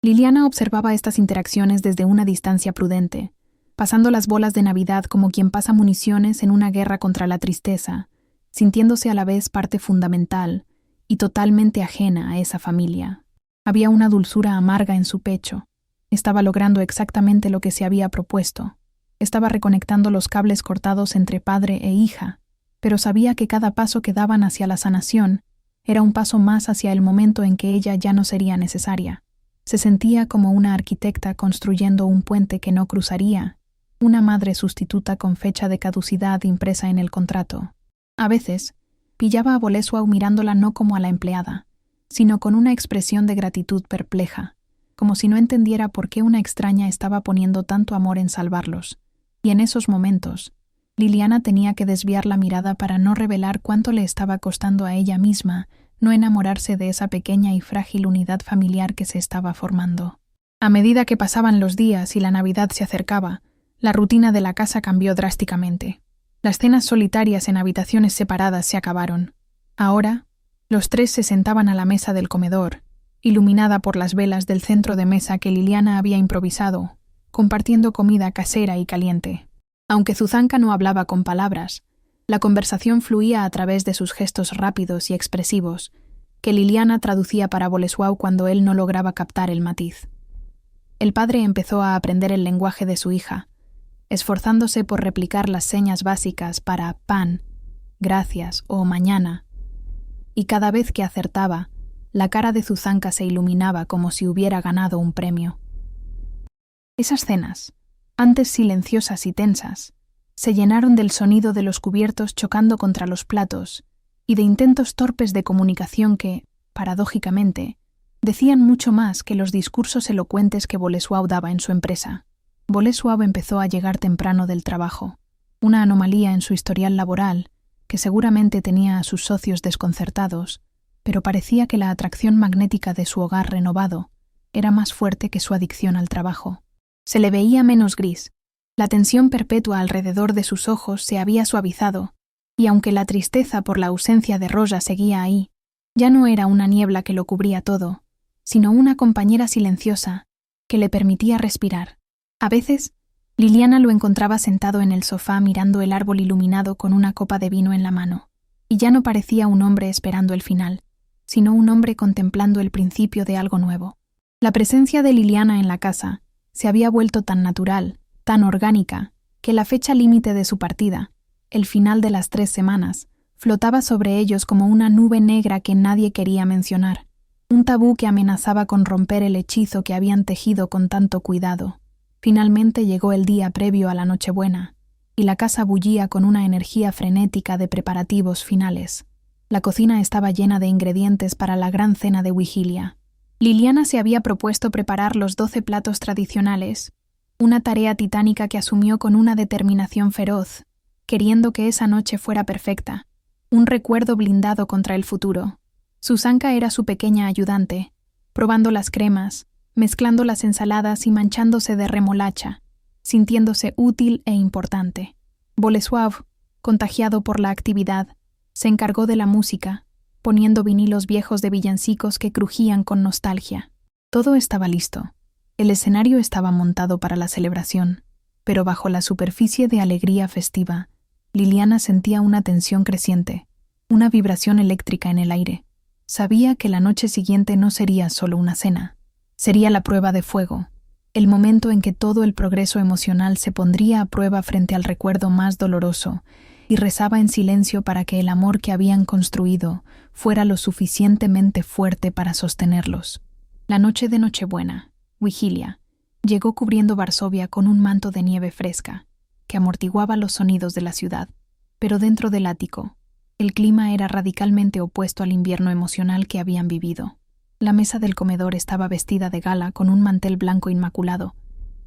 Liliana observaba estas interacciones desde una distancia prudente, pasando las bolas de Navidad como quien pasa municiones en una guerra contra la tristeza, sintiéndose a la vez parte fundamental y totalmente ajena a esa familia. Había una dulzura amarga en su pecho. Estaba logrando exactamente lo que se había propuesto. Estaba reconectando los cables cortados entre padre e hija, pero sabía que cada paso que daban hacia la sanación era un paso más hacia el momento en que ella ya no sería necesaria. Se sentía como una arquitecta construyendo un puente que no cruzaría, una madre sustituta con fecha de caducidad impresa en el contrato. A veces, pillaba a Bolesław mirándola no como a la empleada, sino con una expresión de gratitud perpleja, como si no entendiera por qué una extraña estaba poniendo tanto amor en salvarlos. Y en esos momentos, Liliana tenía que desviar la mirada para no revelar cuánto le estaba costando a ella misma no enamorarse de esa pequeña y frágil unidad familiar que se estaba formando. A medida que pasaban los días y la Navidad se acercaba, la rutina de la casa cambió drásticamente. Las cenas solitarias en habitaciones separadas se acabaron. Ahora, los tres se sentaban a la mesa del comedor, iluminada por las velas del centro de mesa que Liliana había improvisado, compartiendo comida casera y caliente. Aunque Zuzanka no hablaba con palabras, la conversación fluía a través de sus gestos rápidos y expresivos, que Liliana traducía para Bolesław cuando él no lograba captar el matiz. El padre empezó a aprender el lenguaje de su hija, esforzándose por replicar las señas básicas para pan, gracias o mañana, y cada vez que acertaba, la cara de Zuzanka se iluminaba como si hubiera ganado un premio. Esas cenas, antes silenciosas y tensas, se llenaron del sonido de los cubiertos chocando contra los platos y de intentos torpes de comunicación que, paradójicamente, decían mucho más que los discursos elocuentes que Bolesław daba en su empresa. Bolesław empezó a llegar temprano del trabajo, una anomalía en su historial laboral que seguramente tenía a sus socios desconcertados, pero parecía que la atracción magnética de su hogar renovado era más fuerte que su adicción al trabajo. Se le veía menos gris. La tensión perpetua alrededor de sus ojos se había suavizado, y aunque la tristeza por la ausencia de Rosa seguía ahí, ya no era una niebla que lo cubría todo, sino una compañera silenciosa que le permitía respirar. A veces, Liliana lo encontraba sentado en el sofá mirando el árbol iluminado con una copa de vino en la mano, y ya no parecía un hombre esperando el final, sino un hombre contemplando el principio de algo nuevo. La presencia de Liliana en la casa se había vuelto tan natural, tan orgánica, que la fecha límite de su partida, el final de las 3 semanas, flotaba sobre ellos como una nube negra que nadie quería mencionar, un tabú que amenazaba con romper el hechizo que habían tejido con tanto cuidado. Finalmente llegó el día previo a la Nochebuena, y la casa bullía con una energía frenética de preparativos finales. La cocina estaba llena de ingredientes para la gran cena de vigilia. Liliana se había propuesto preparar los 12 platos tradicionales, una tarea titánica que asumió con una determinación feroz, queriendo que esa noche fuera perfecta, un recuerdo blindado contra el futuro. Zuzanka era su pequeña ayudante, probando las cremas, mezclando las ensaladas y manchándose de remolacha, sintiéndose útil e importante. Bolesław, contagiado por la actividad, se encargó de la música, poniendo vinilos viejos de villancicos que crujían con nostalgia. Todo estaba listo. El escenario estaba montado para la celebración, pero bajo la superficie de alegría festiva, Liliana sentía una tensión creciente, una vibración eléctrica en el aire. Sabía que la noche siguiente no sería solo una cena, sería la prueba de fuego, el momento en que todo el progreso emocional se pondría a prueba frente al recuerdo más doloroso, y rezaba en silencio para que el amor que habían construido fuera lo suficientemente fuerte para sostenerlos. La noche de Nochebuena, vigilia, llegó cubriendo Varsovia con un manto de nieve fresca, que amortiguaba los sonidos de la ciudad. Pero dentro del ático, el clima era radicalmente opuesto al invierno emocional que habían vivido. La mesa del comedor estaba vestida de gala con un mantel blanco inmaculado,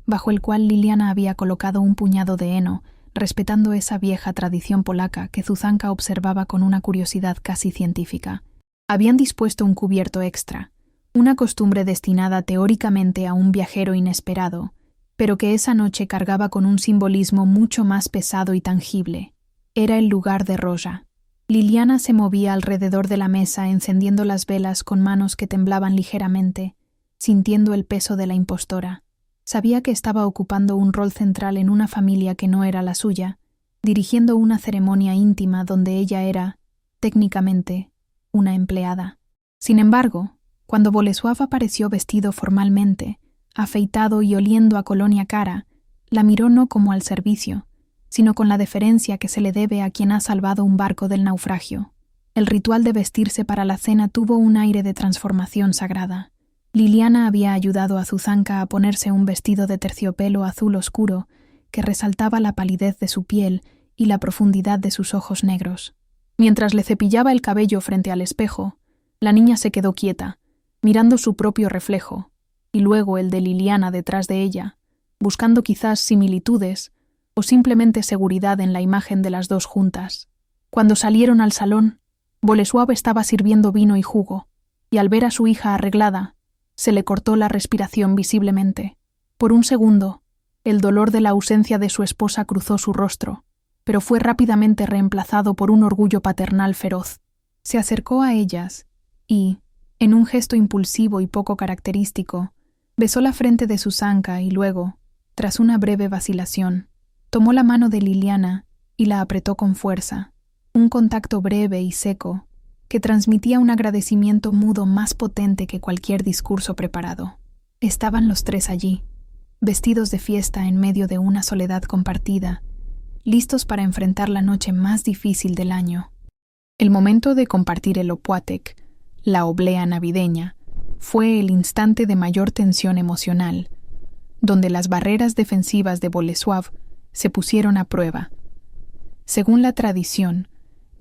bajo el cual Liliana había colocado un puñado de heno, respetando esa vieja tradición polaca que Zuzanka observaba con una curiosidad casi científica. Habían dispuesto un cubierto extra, una costumbre destinada teóricamente a un viajero inesperado, pero que esa noche cargaba con un simbolismo mucho más pesado y tangible. Era el lugar de Rosa. Liliana se movía alrededor de la mesa encendiendo las velas con manos que temblaban ligeramente, sintiendo el peso de la impostora. Sabía que estaba ocupando un rol central en una familia que no era la suya, dirigiendo una ceremonia íntima donde ella era, técnicamente, una empleada. Sin embargo, cuando Boleslav apareció vestido formalmente, afeitado y oliendo a colonia cara, la miró no como al servicio, sino con la deferencia que se le debe a quien ha salvado un barco del naufragio. El ritual de vestirse para la cena tuvo un aire de transformación sagrada. Liliana había ayudado a Zuzanka a ponerse un vestido de terciopelo azul oscuro que resaltaba la palidez de su piel y la profundidad de sus ojos negros. Mientras le cepillaba el cabello frente al espejo, la niña se quedó quieta, mirando su propio reflejo, y luego el de Liliana detrás de ella, buscando quizás similitudes o simplemente seguridad en la imagen de las dos juntas. Cuando salieron al salón, Boleslav estaba sirviendo vino y jugo, y al ver a su hija arreglada, se le cortó la respiración visiblemente. Por un segundo, el dolor de la ausencia de su esposa cruzó su rostro, pero fue rápidamente reemplazado por un orgullo paternal feroz. Se acercó a ellas y, en un gesto impulsivo y poco característico, besó la frente de Zuzanka y luego, tras una breve vacilación, tomó la mano de Liliana y la apretó con fuerza, un contacto breve y seco que transmitía un agradecimiento mudo más potente que cualquier discurso preparado. Estaban los tres allí, vestidos de fiesta en medio de una soledad compartida, listos para enfrentar la noche más difícil del año. El momento de compartir el opłatek, la oblea navideña, fue el instante de mayor tensión emocional, donde las barreras defensivas de Boleslav se pusieron a prueba. Según la tradición,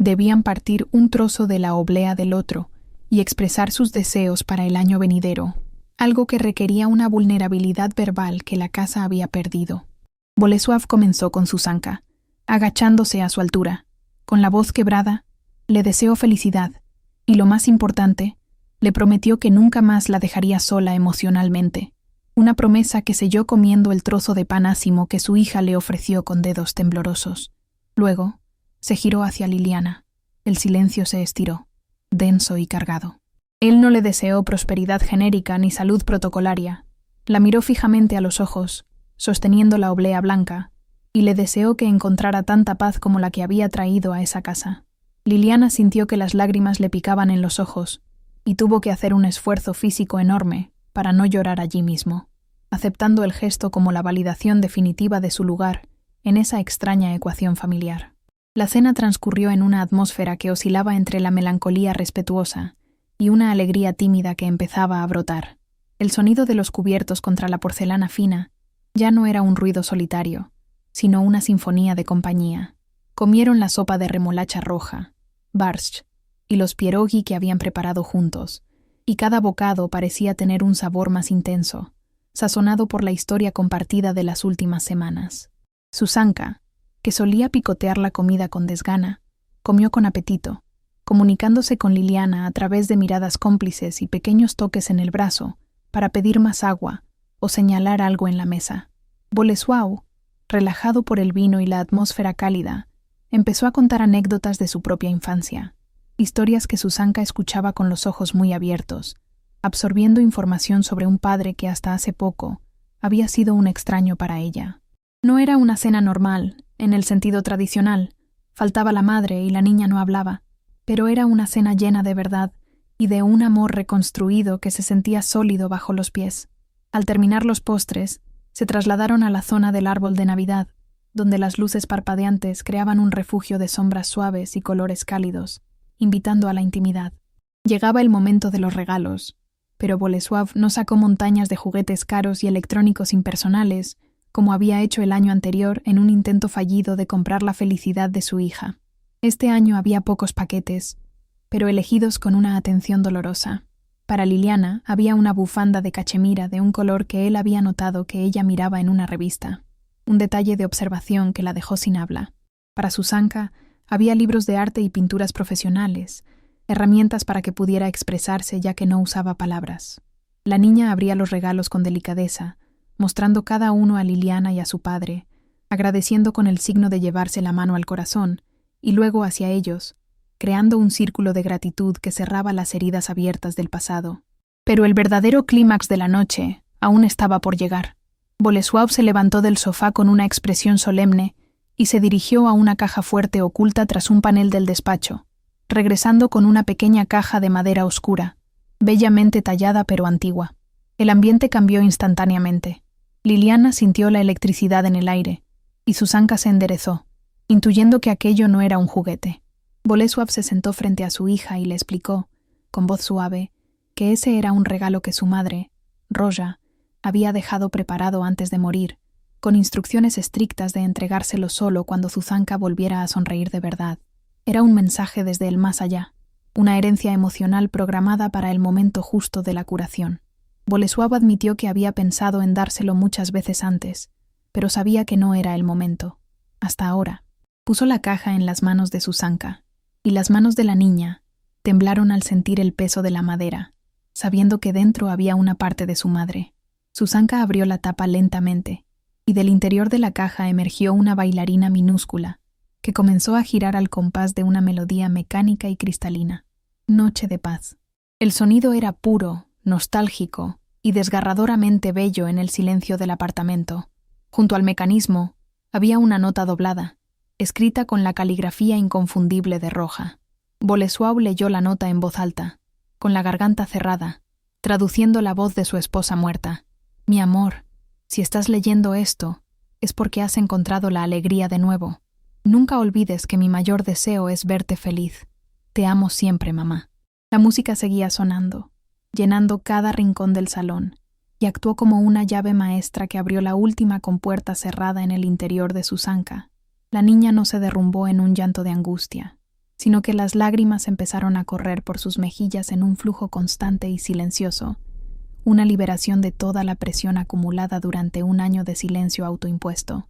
debían partir un trozo de la oblea del otro y expresar sus deseos para el año venidero, algo que requería una vulnerabilidad verbal que la casa había perdido. Boleslav comenzó con Zuzanka, agachándose a su altura. Con la voz quebrada, le deseó felicidad y, lo más importante, le prometió que nunca más la dejaría sola emocionalmente, una promesa que selló comiendo el trozo de pan ácimo que su hija le ofreció con dedos temblorosos. Luego, se giró hacia Liliana. El silencio se estiró, denso y cargado. Él no le deseó prosperidad genérica ni salud protocolaria. La miró fijamente a los ojos, sosteniendo la oblea blanca, y le deseó que encontrara tanta paz como la que había traído a esa casa. Liliana sintió que las lágrimas le picaban en los ojos, y tuvo que hacer un esfuerzo físico enorme para no llorar allí mismo, aceptando el gesto como la validación definitiva de su lugar en esa extraña ecuación familiar. La cena transcurrió en una atmósfera que oscilaba entre la melancolía respetuosa y una alegría tímida que empezaba a brotar. El sonido de los cubiertos contra la porcelana fina ya no era un ruido solitario, sino una sinfonía de compañía. Comieron la sopa de remolacha roja, barszcz, y los pierogi que habían preparado juntos, y cada bocado parecía tener un sabor más intenso, sazonado por la historia compartida de las últimas semanas. Zuzanka, que solía picotear la comida con desgana, comió con apetito, comunicándose con Liliana a través de miradas cómplices y pequeños toques en el brazo para pedir más agua o señalar algo en la mesa. Boleslav, relajado por el vino y la atmósfera cálida, empezó a contar anécdotas de su propia infancia, historias que Zuzanka escuchaba con los ojos muy abiertos, absorbiendo información sobre un padre que hasta hace poco había sido un extraño para ella. No era una cena normal, en el sentido tradicional. Faltaba la madre y la niña no hablaba, pero era una cena llena de verdad y de un amor reconstruido que se sentía sólido bajo los pies. Al terminar los postres, se trasladaron a la zona del árbol de Navidad, donde las luces parpadeantes creaban un refugio de sombras suaves y colores cálidos, invitando a la intimidad. Llegaba el momento de los regalos, pero Boleslav no sacó montañas de juguetes caros y electrónicos impersonales, como había hecho el año anterior en un intento fallido de comprar la felicidad de su hija. Este año había pocos paquetes, pero elegidos con una atención dolorosa. Para Liliana había una bufanda de cachemira de un color que él había notado que ella miraba en una revista, un detalle de observación que la dejó sin habla. Para Zuzanka había libros de arte y pinturas profesionales, herramientas para que pudiera expresarse ya que no usaba palabras. La niña abría los regalos con delicadeza, mostrando cada uno a Liliana y a su padre, agradeciendo con el signo de llevarse la mano al corazón, y luego hacia ellos, creando un círculo de gratitud que cerraba las heridas abiertas del pasado. Pero el verdadero clímax de la noche aún estaba por llegar. Bolesław se levantó del sofá con una expresión solemne y se dirigió a una caja fuerte oculta tras un panel del despacho, regresando con una pequeña caja de madera oscura, bellamente tallada pero antigua. El ambiente cambió instantáneamente. Liliana sintió la electricidad en el aire, y Susanka se enderezó, intuyendo que aquello no era un juguete. Bolesław se sentó frente a su hija y le explicó, con voz suave, que ese era un regalo que su madre, Roja, había dejado preparado antes de morir, con instrucciones estrictas de entregárselo solo cuando Zuzanka volviera a sonreír de verdad. Era un mensaje desde el más allá, una herencia emocional programada para el momento justo de la curación. Bolesław admitió que había pensado en dárselo muchas veces antes, pero sabía que no era el momento. Hasta ahora. Puso la caja en las manos de Susanka, y las manos de la niña temblaron al sentir el peso de la madera, sabiendo que dentro había una parte de su madre. Susanka abrió la tapa lentamente, y del interior de la caja emergió una bailarina minúscula, que comenzó a girar al compás de una melodía mecánica y cristalina. Noche de paz. El sonido era puro, nostálgico y desgarradoramente bello en el silencio del apartamento. Junto al mecanismo había una nota doblada, escrita con la caligrafía inconfundible de Roja. Bolesław leyó la nota en voz alta, con la garganta cerrada, traduciendo la voz de su esposa muerta. Mi amor, si estás leyendo esto, es porque has encontrado la alegría de nuevo. Nunca olvides que mi mayor deseo es verte feliz. Te amo siempre, mamá. La música seguía sonando, llenando cada rincón del salón, y actuó como una llave maestra que abrió la última compuerta cerrada en el interior de Susanka. La niña no se derrumbó en un llanto de angustia, sino que las lágrimas empezaron a correr por sus mejillas en un flujo constante y silencioso, una liberación de toda la presión acumulada durante un año de silencio autoimpuesto.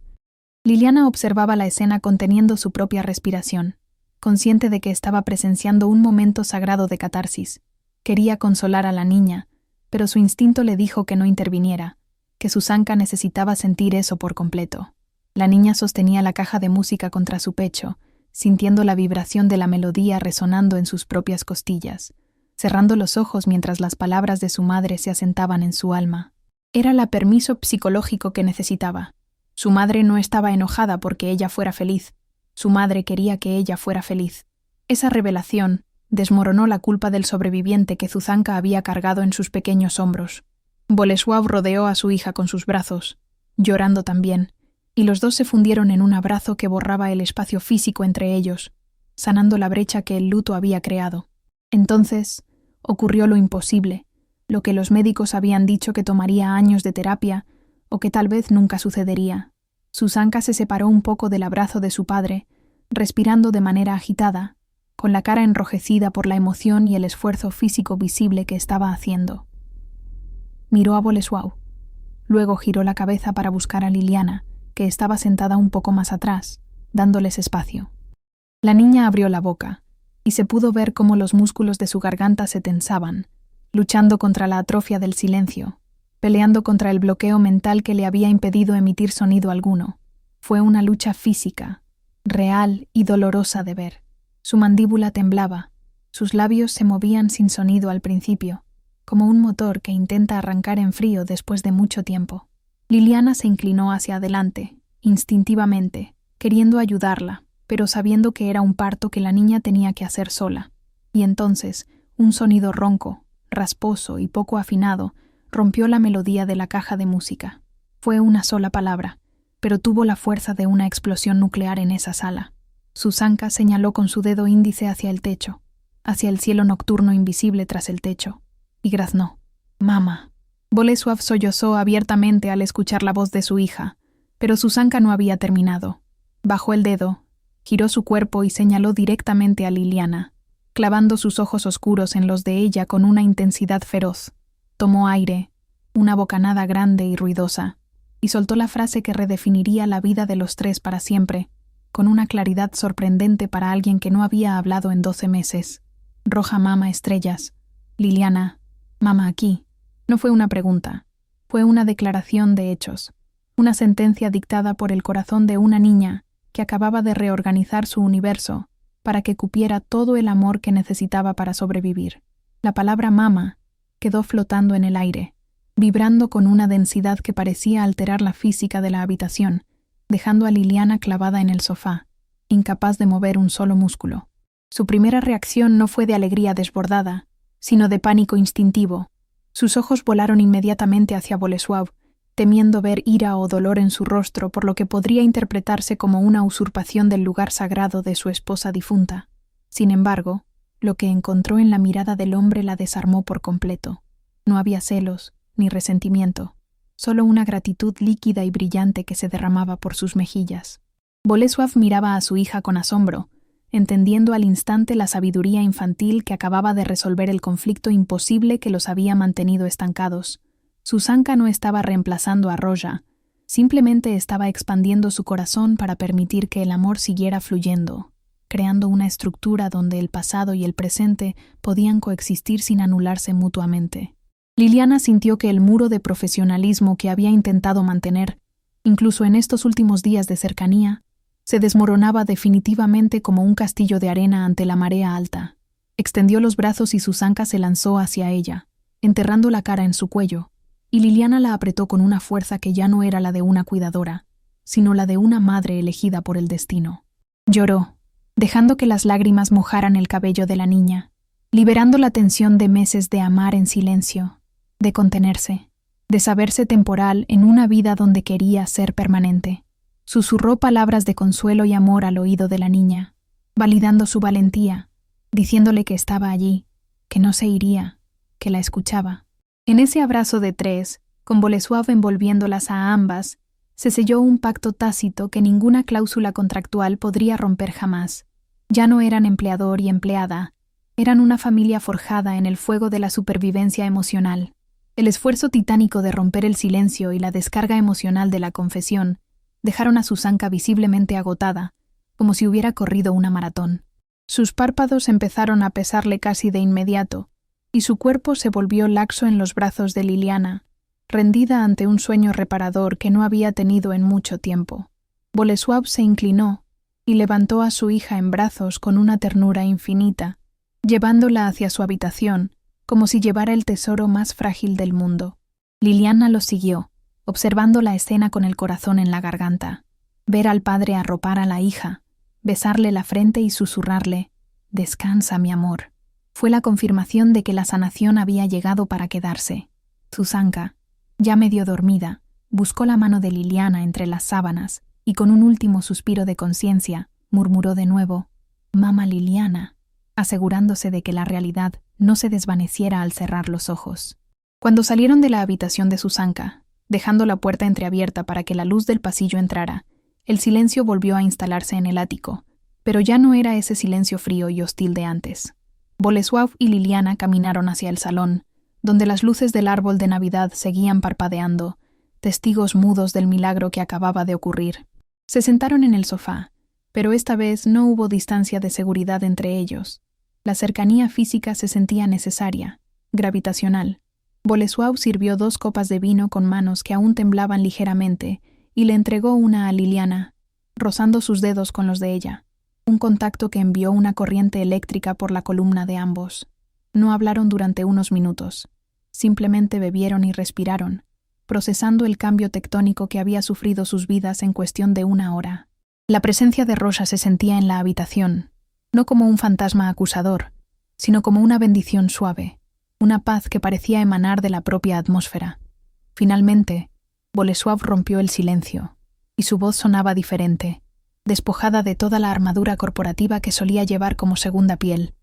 Liliana observaba la escena conteniendo su propia respiración, consciente de que estaba presenciando un momento sagrado de catarsis. Quería consolar a la niña, pero su instinto le dijo que no interviniera, que Susanka necesitaba sentir eso por completo. La niña sostenía la caja de música contra su pecho, sintiendo la vibración de la melodía resonando en sus propias costillas, cerrando los ojos mientras las palabras de su madre se asentaban en su alma. Era el permiso psicológico que necesitaba. Su madre no estaba enojada porque ella fuera feliz. Su madre quería que ella fuera feliz. Esa revelación desmoronó la culpa del sobreviviente que Zuzanka había cargado en sus pequeños hombros. Bolesław rodeó a su hija con sus brazos, llorando también, y los dos se fundieron en un abrazo que borraba el espacio físico entre ellos, sanando la brecha que el luto había creado. Entonces ocurrió lo imposible, lo que los médicos habían dicho que tomaría años de terapia o que tal vez nunca sucedería. Susanka se separó un poco del abrazo de su padre, respirando de manera agitada, con la cara enrojecida por la emoción y el esfuerzo físico visible que estaba haciendo. Miró a Bolesław. Luego giró la cabeza para buscar a Liliana, que estaba sentada un poco más atrás, dándoles espacio. La niña abrió la boca, y se pudo ver cómo los músculos de su garganta se tensaban, luchando contra la atrofia del silencio, peleando contra el bloqueo mental que le había impedido emitir sonido alguno. Fue una lucha física, real y dolorosa de ver. Su mandíbula temblaba, sus labios se movían sin sonido al principio, como un motor que intenta arrancar en frío después de mucho tiempo. Liliana se inclinó hacia adelante, instintivamente, queriendo ayudarla, pero sabiendo que era un parto que la niña tenía que hacer sola. Y entonces, un sonido ronco, rasposo y poco afinado, rompió la melodía de la caja de música. Fue una sola palabra, pero tuvo la fuerza de una explosión nuclear en esa sala. Susanka señaló con su dedo índice hacia el techo, hacia el cielo nocturno invisible tras el techo, y graznó: «Mamá». Bolesław sollozó abiertamente al escuchar la voz de su hija, pero Susanka no había terminado. Bajó el dedo, giró su cuerpo y señaló directamente a Liliana, clavando sus ojos oscuros en los de ella con una intensidad feroz. Tomó aire, una bocanada grande y ruidosa, y soltó la frase que redefiniría la vida de los tres para siempre, con una claridad sorprendente para alguien que no había hablado en 12 meses. Roja mama estrellas. Liliana, mama aquí. No fue una pregunta, fue una declaración de hechos, una sentencia dictada por el corazón de una niña que acababa de reorganizar su universo para que cupiera todo el amor que necesitaba para sobrevivir. La palabra mama quedó flotando en el aire, vibrando con una densidad que parecía alterar la física de la habitación, dejando a Liliana clavada en el sofá, incapaz de mover un solo músculo. Su primera reacción no fue de alegría desbordada, sino de pánico instintivo. Sus ojos volaron inmediatamente hacia Bolesław, temiendo ver ira o dolor en su rostro por lo que podría interpretarse como una usurpación del lugar sagrado de su esposa difunta. Sin embargo, lo que encontró en la mirada del hombre la desarmó por completo. No había celos, ni resentimiento, solo una gratitud líquida y brillante que se derramaba por sus mejillas. Bolesław miraba a su hija con asombro, entendiendo al instante la sabiduría infantil que acababa de resolver el conflicto imposible que los había mantenido estancados. Susanka no estaba reemplazando a Roja, simplemente estaba expandiendo su corazón para permitir que el amor siguiera fluyendo, creando una estructura donde el pasado y el presente podían coexistir sin anularse mutuamente. Liliana sintió que el muro de profesionalismo que había intentado mantener, incluso en estos últimos días de cercanía, se desmoronaba definitivamente como un castillo de arena ante la marea alta. Extendió los brazos y Susanka se lanzó hacia ella, enterrando la cara en su cuello, y Liliana la apretó con una fuerza que ya no era la de una cuidadora, sino la de una madre elegida por el destino. Lloró, dejando que las lágrimas mojaran el cabello de la niña, liberando la tensión de meses de amar en silencio, de contenerse, de saberse temporal en una vida donde quería ser permanente. Susurró palabras de consuelo y amor al oído de la niña, validando su valentía, diciéndole que estaba allí, que no se iría, que la escuchaba. En ese abrazo de tres, con Bolesław envolviéndolas a ambas, se selló un pacto tácito que ninguna cláusula contractual podría romper jamás. Ya no eran empleador y empleada, eran una familia forjada en el fuego de la supervivencia emocional. El esfuerzo titánico de romper el silencio y la descarga emocional de la confesión dejaron a Susanka visiblemente agotada, como si hubiera corrido una maratón. Sus párpados empezaron a pesarle casi de inmediato, y su cuerpo se volvió laxo en los brazos de Liliana, rendida ante un sueño reparador que no había tenido en mucho tiempo. Bolesław se inclinó y levantó a su hija en brazos con una ternura infinita, llevándola hacia su habitación, como si llevara el tesoro más frágil del mundo. Liliana lo siguió, observando la escena con el corazón en la garganta. Ver al padre arropar a la hija, besarle la frente y susurrarle, «Descansa, mi amor», fue la confirmación de que la sanación había llegado para quedarse. Susanka, ya medio dormida, buscó la mano de Liliana entre las sábanas y con un último suspiro de conciencia, murmuró de nuevo, «Mamá Liliana», asegurándose de que la realidad no se desvaneciera al cerrar los ojos. Cuando salieron de la habitación de Susanka, dejando la puerta entreabierta para que la luz del pasillo entrara, el silencio volvió a instalarse en el ático, pero ya no era ese silencio frío y hostil de antes. Bolesław y Liliana caminaron hacia el salón, donde las luces del árbol de Navidad seguían parpadeando, testigos mudos del milagro que acababa de ocurrir. Se sentaron en el sofá, pero esta vez no hubo distancia de seguridad entre ellos. La cercanía física se sentía necesaria, gravitacional. Bolesław sirvió 2 copas de vino con manos que aún temblaban ligeramente y le entregó una a Liliana, rozando sus dedos con los de ella, un contacto que envió una corriente eléctrica por la columna de ambos. No hablaron durante unos minutos, simplemente bebieron y respiraron, procesando el cambio tectónico que había sufrido sus vidas en cuestión de 1 hora. La presencia de Roja se sentía en la habitación, no como un fantasma acusador, sino como una bendición suave, una paz que parecía emanar de la propia atmósfera. Finalmente, Bolesław rompió el silencio, y su voz sonaba diferente, despojada de toda la armadura corporativa que solía llevar como segunda piel.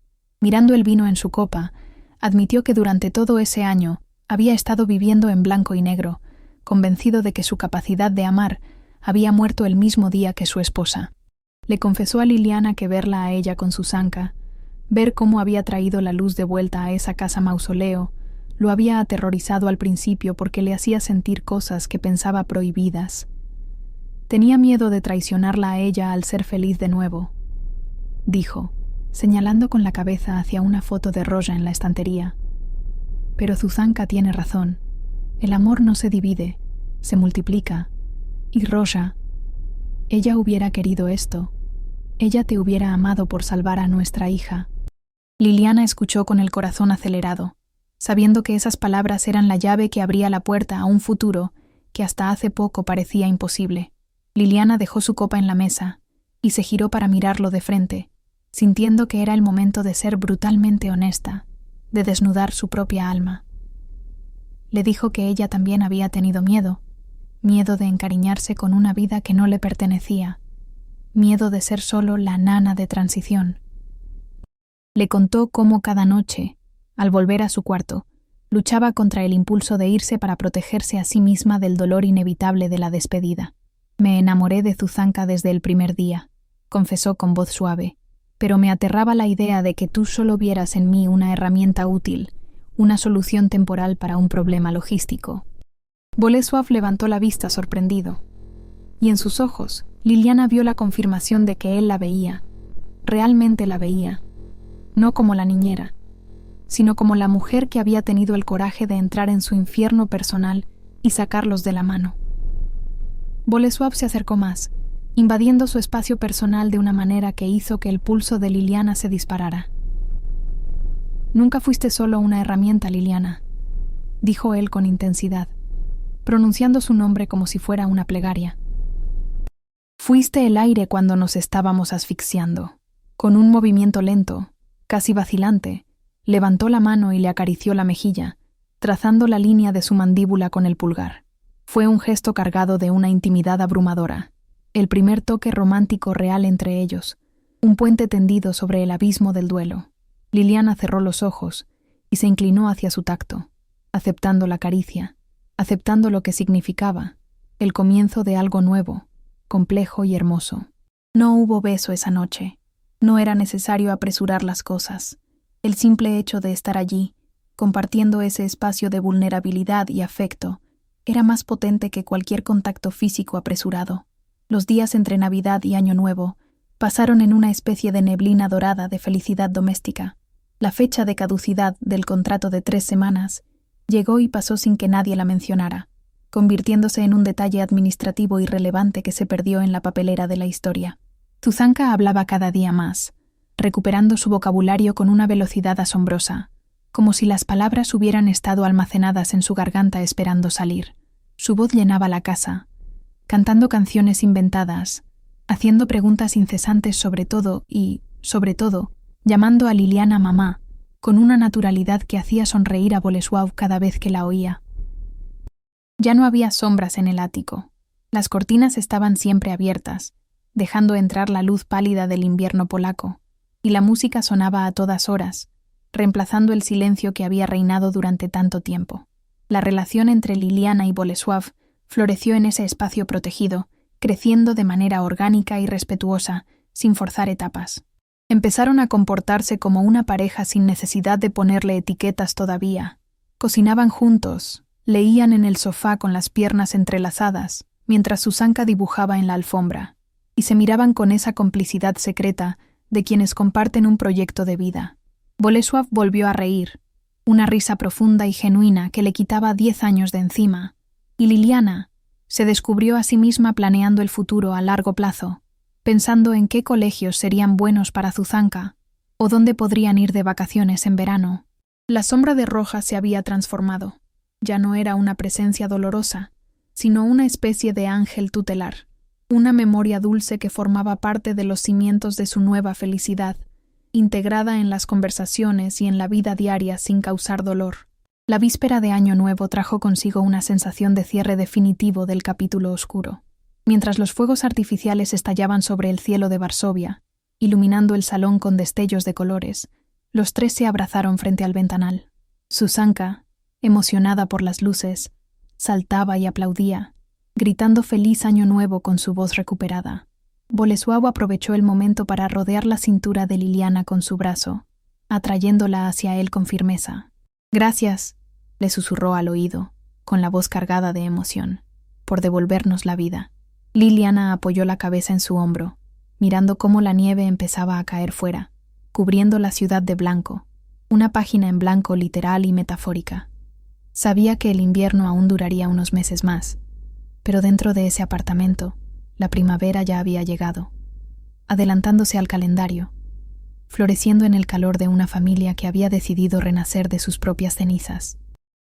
Mirando el vino en su copa, admitió que durante todo ese año había estado viviendo en blanco y negro, convencido de que su capacidad de amar había muerto el mismo día que su esposa. Le confesó a Liliana que verla a ella con Susanka, ver cómo había traído la luz de vuelta a esa casa mausoleo, lo había aterrorizado al principio porque le hacía sentir cosas que pensaba prohibidas. Tenía miedo de traicionarla a ella al ser feliz de nuevo, dijo, señalando con la cabeza hacia una foto de Roja en la estantería. Pero Susanka tiene razón. El amor no se divide, se multiplica. Y Roja, ella hubiera querido esto. Ella te hubiera amado por salvar a nuestra hija. Liliana escuchó con el corazón acelerado, sabiendo que esas palabras eran la llave que abría la puerta a un futuro que hasta hace poco parecía imposible. Liliana dejó su copa en la mesa y se giró para mirarlo de frente, sintiendo que era el momento de ser brutalmente honesta, de desnudar su propia alma. Le dijo que ella también había tenido miedo de encariñarse con una vida que no le pertenecía, miedo de ser solo la nana de transición. Le contó cómo cada noche, al volver a su cuarto, luchaba contra el impulso de irse para protegerse a sí misma del dolor inevitable de la despedida. Me enamoré de Zuzanka desde el primer día, confesó con voz suave, pero me aterraba la idea de que tú solo vieras en mí una herramienta útil, una solución temporal para un problema logístico. Bolesław levantó la vista sorprendido, y en sus ojos Liliana vio la confirmación de que él la veía, realmente la veía, no como la niñera, sino como la mujer que había tenido el coraje de entrar en su infierno personal y sacarlos de la mano. Bolesław se acercó más, invadiendo su espacio personal de una manera que hizo que el pulso de Liliana se disparara. «Nunca fuiste solo una herramienta, Liliana», dijo él con intensidad, pronunciando su nombre como si fuera una plegaria. «Fuiste el aire cuando nos estábamos asfixiando». Con un movimiento lento, casi vacilante, levantó la mano y le acarició la mejilla, trazando la línea de su mandíbula con el pulgar. Fue un gesto cargado de una intimidad abrumadora, el primer toque romántico real entre ellos, un puente tendido sobre el abismo del duelo. Liliana cerró los ojos y se inclinó hacia su tacto, aceptando la caricia, aceptando lo que significaba, el comienzo de algo nuevo, complejo y hermoso. No hubo beso esa noche. No era necesario apresurar las cosas. El simple hecho de estar allí, compartiendo ese espacio de vulnerabilidad y afecto, era más potente que cualquier contacto físico apresurado. Los días entre Navidad y Año Nuevo pasaron en una especie de neblina dorada de felicidad doméstica. La fecha de caducidad del contrato de 3 semanas llegó y pasó sin que nadie la mencionara, convirtiéndose en un detalle administrativo irrelevante que se perdió en la papelera de la historia. Zuzanka hablaba cada día más, recuperando su vocabulario con una velocidad asombrosa, como si las palabras hubieran estado almacenadas en su garganta esperando salir. Su voz llenaba la casa, cantando canciones inventadas, haciendo preguntas incesantes sobre todo y, sobre todo, llamando a Liliana mamá, con una naturalidad que hacía sonreír a Bolesław cada vez que la oía. Ya no había sombras en el ático. Las cortinas estaban siempre abiertas, dejando entrar la luz pálida del invierno polaco, y la música sonaba a todas horas, reemplazando el silencio que había reinado durante tanto tiempo. La relación entre Liliana y Bolesław floreció en ese espacio protegido, creciendo de manera orgánica y respetuosa, sin forzar etapas. Empezaron a comportarse como una pareja sin necesidad de ponerle etiquetas todavía. Cocinaban juntos, leían en el sofá con las piernas entrelazadas, mientras Zuzanka dibujaba en la alfombra, y se miraban con esa complicidad secreta de quienes comparten un proyecto de vida. Bolesław volvió a reír, una risa profunda y genuina que le quitaba 10 años de encima, y Liliana se descubrió a sí misma planeando el futuro a largo plazo, pensando en qué colegios serían buenos para Zuzanka o dónde podrían ir de vacaciones en verano. La sombra de Roja se había transformado. Ya no era una presencia dolorosa, sino una especie de ángel tutelar, una memoria dulce que formaba parte de los cimientos de su nueva felicidad, integrada en las conversaciones y en la vida diaria sin causar dolor. La víspera de Año Nuevo trajo consigo una sensación de cierre definitivo del capítulo oscuro. Mientras los fuegos artificiales estallaban sobre el cielo de Varsovia, iluminando el salón con destellos de colores, los 3 se abrazaron frente al ventanal. Zuzanka, emocionada por las luces, saltaba y aplaudía, gritando feliz Año Nuevo con su voz recuperada. Bolesław aprovechó el momento para rodear la cintura de Liliana con su brazo, atrayéndola hacia él con firmeza. «Gracias», le susurró al oído, con la voz cargada de emoción, «por devolvernos la vida». Liliana apoyó la cabeza en su hombro, mirando cómo la nieve empezaba a caer fuera, cubriendo la ciudad de blanco, una página en blanco literal y metafórica. Sabía que el invierno aún duraría unos meses más, pero dentro de ese apartamento, la primavera ya había llegado, adelantándose al calendario, floreciendo en el calor de una familia que había decidido renacer de sus propias cenizas.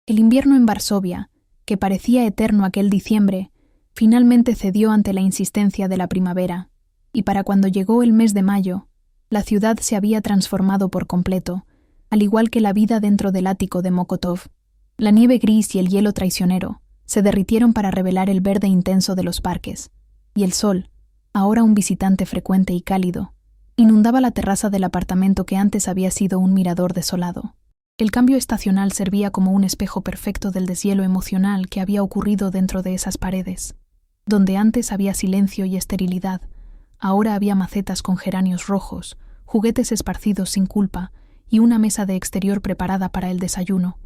El invierno en Varsovia, que parecía eterno aquel diciembre, finalmente cedió ante la insistencia de la primavera, y para cuando llegó el mes de mayo, la ciudad se había transformado por completo, al igual que la vida dentro del ático de Mokotov. La nieve gris y el hielo traicionero se derritieron para revelar el verde intenso de los parques, y el sol, ahora un visitante frecuente y cálido, inundaba la terraza del apartamento que antes había sido un mirador desolado. El cambio estacional servía como un espejo perfecto del deshielo emocional que había ocurrido dentro de esas paredes. Donde antes había silencio y esterilidad, ahora había macetas con geranios rojos, juguetes esparcidos sin culpa y una mesa de exterior preparada para el desayuno.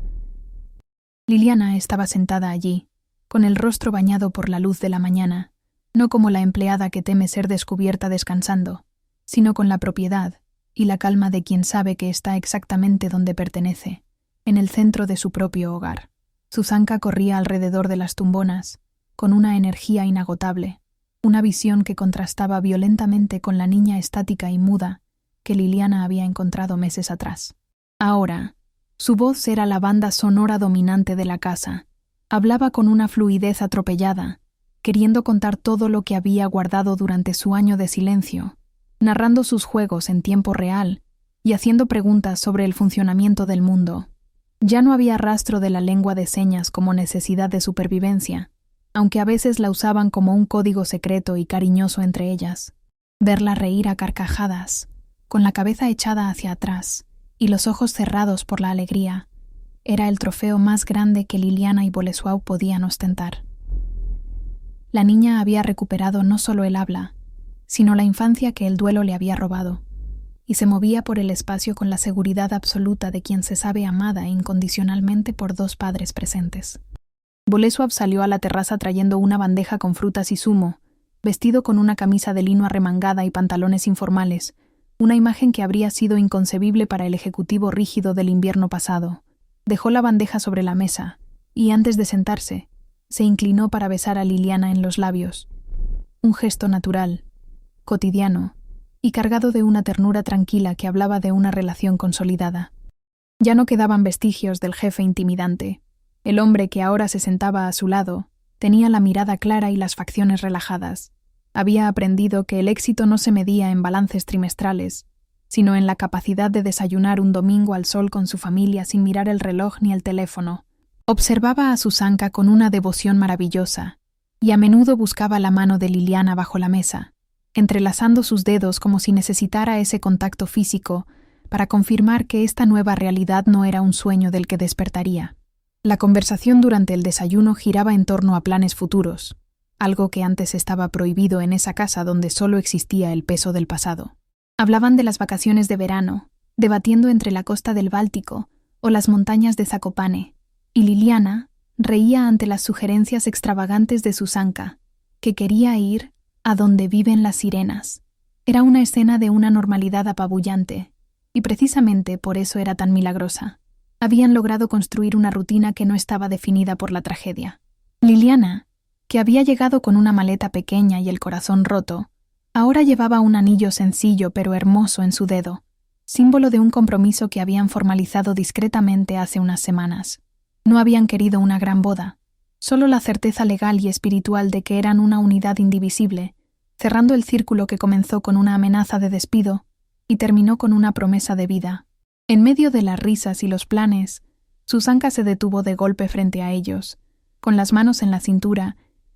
Liliana estaba sentada allí, con el rostro bañado por la luz de la mañana, no como la empleada que teme ser descubierta descansando, sino con la propiedad y la calma de quien sabe que está exactamente donde pertenece, en el centro de su propio hogar. Zuzanka corría alrededor de las tumbonas, con una energía inagotable, una visión que contrastaba violentamente con la niña estática y muda que Liliana había encontrado meses atrás. Ahora, su voz era la banda sonora dominante de la casa. Hablaba con una fluidez atropellada, queriendo contar todo lo que había guardado durante su año de silencio, narrando sus juegos en tiempo real y haciendo preguntas sobre el funcionamiento del mundo. Ya no había rastro de la lengua de señas como necesidad de supervivencia, aunque a veces la usaban como un código secreto y cariñoso entre ellas. Verla reír a carcajadas, con la cabeza echada hacia atrás y los ojos cerrados por la alegría, era el trofeo más grande que Liliana y Bolesław podían ostentar. La niña había recuperado no solo el habla, sino la infancia que el duelo le había robado, y se movía por el espacio con la seguridad absoluta de quien se sabe amada incondicionalmente por dos padres presentes. Bolesław salió a la terraza trayendo una bandeja con frutas y zumo, vestido con una camisa de lino arremangada y pantalones informales, una imagen que habría sido inconcebible para el ejecutivo rígido del invierno pasado. Dejó la bandeja sobre la mesa, y antes de sentarse, se inclinó para besar a Liliana en los labios. Un gesto natural, cotidiano, y cargado de una ternura tranquila que hablaba de una relación consolidada. Ya no quedaban vestigios del jefe intimidante. El hombre que ahora se sentaba a su lado tenía la mirada clara y las facciones relajadas. Había aprendido que el éxito no se medía en balances trimestrales, sino en la capacidad de desayunar un domingo al sol con su familia sin mirar el reloj ni el teléfono. Observaba a Zuzanka con una devoción maravillosa, y a menudo buscaba la mano de Liliana bajo la mesa, entrelazando sus dedos como si necesitara ese contacto físico para confirmar que esta nueva realidad no era un sueño del que despertaría. La conversación durante el desayuno giraba en torno a planes futuros, algo que antes estaba prohibido en esa casa donde solo existía el peso del pasado. Hablaban de las vacaciones de verano, debatiendo entre la costa del Báltico o las montañas de Zakopane, y Liliana reía ante las sugerencias extravagantes de Zuzanka, que quería ir a donde viven las sirenas. Era una escena de una normalidad apabullante, y precisamente por eso era tan milagrosa. Habían logrado construir una rutina que no estaba definida por la tragedia. Liliana, que había llegado con una maleta pequeña y el corazón roto, ahora llevaba un anillo sencillo pero hermoso en su dedo, símbolo de un compromiso que habían formalizado discretamente hace unas semanas. No habían querido una gran boda, solo la certeza legal y espiritual de que eran una unidad indivisible, cerrando el círculo que comenzó con una amenaza de despido y terminó con una promesa de vida. En medio de las risas y los planes, Zuzanka se detuvo de golpe frente a ellos, con las manos en la cintura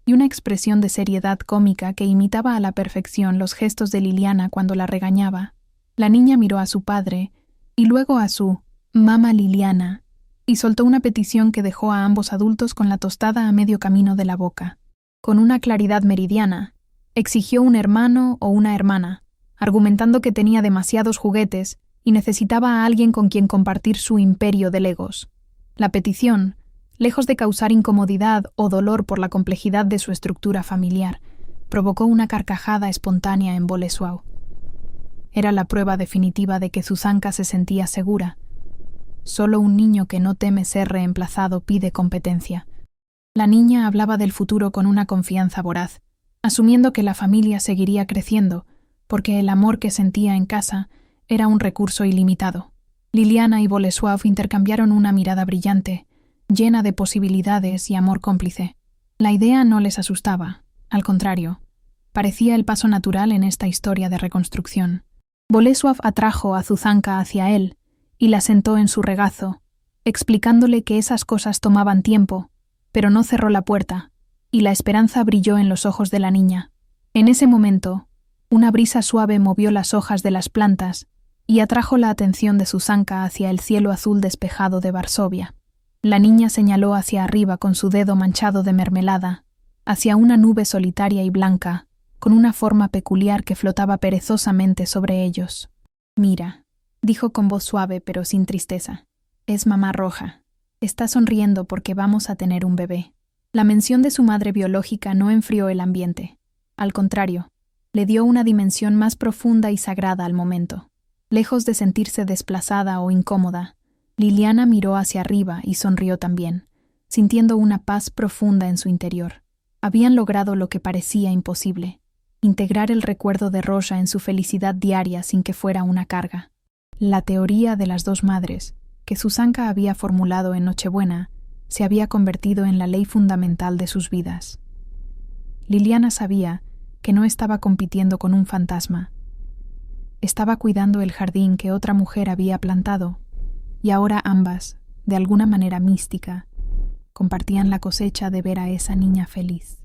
y una expresión de seriedad cómica que imitaba a la perfección los gestos de Liliana cuando la regañaba. La niña miró a su padre y luego a su «Mama Liliana» y soltó una petición que dejó a ambos adultos con la tostada a medio camino de la boca. Con una claridad meridiana, exigió un hermano o una hermana, argumentando que tenía demasiados juguetes y necesitaba a alguien con quien compartir su imperio de legos. La petición, lejos de causar incomodidad o dolor por la complejidad de su estructura familiar, provocó una carcajada espontánea en Bolesław. Era la prueba definitiva de que Zuzanka se sentía segura. Solo un niño que no teme ser reemplazado pide competencia. La niña hablaba del futuro con una confianza voraz, asumiendo que la familia seguiría creciendo, porque el amor que sentía en casa era un recurso ilimitado. Liliana y Bolesław intercambiaron una mirada brillante, llena de posibilidades y amor cómplice. La idea no les asustaba, al contrario, parecía el paso natural en esta historia de reconstrucción. Bolesław atrajo a Zuzanka hacia él y la sentó en su regazo, explicándole que esas cosas tomaban tiempo, pero no cerró la puerta, y la esperanza brilló en los ojos de la niña. En ese momento, una brisa suave movió las hojas de las plantas y atrajo la atención de Zuzanka hacia el cielo azul despejado de Varsovia. La niña señaló hacia arriba con su dedo manchado de mermelada, hacia una nube solitaria y blanca, con una forma peculiar que flotaba perezosamente sobre ellos. «Mira», dijo con voz suave pero sin tristeza, «es mamá roja. Está sonriendo porque vamos a tener un bebé». La mención de su madre biológica no enfrió el ambiente. Al contrario, le dio una dimensión más profunda y sagrada al momento. Lejos de sentirse desplazada o incómoda, Liliana miró hacia arriba y sonrió también, sintiendo una paz profunda en su interior. Habían logrado lo que parecía imposible: integrar el recuerdo de Rosa en su felicidad diaria sin que fuera una carga. La teoría de las dos madres, que Zuzanka había formulado en Nochebuena, se había convertido en la ley fundamental de sus vidas. Liliana sabía que no estaba compitiendo con un fantasma. Estaba cuidando el jardín que otra mujer había plantado, y ahora ambas, de alguna manera mística, compartían la cosecha de ver a esa niña feliz.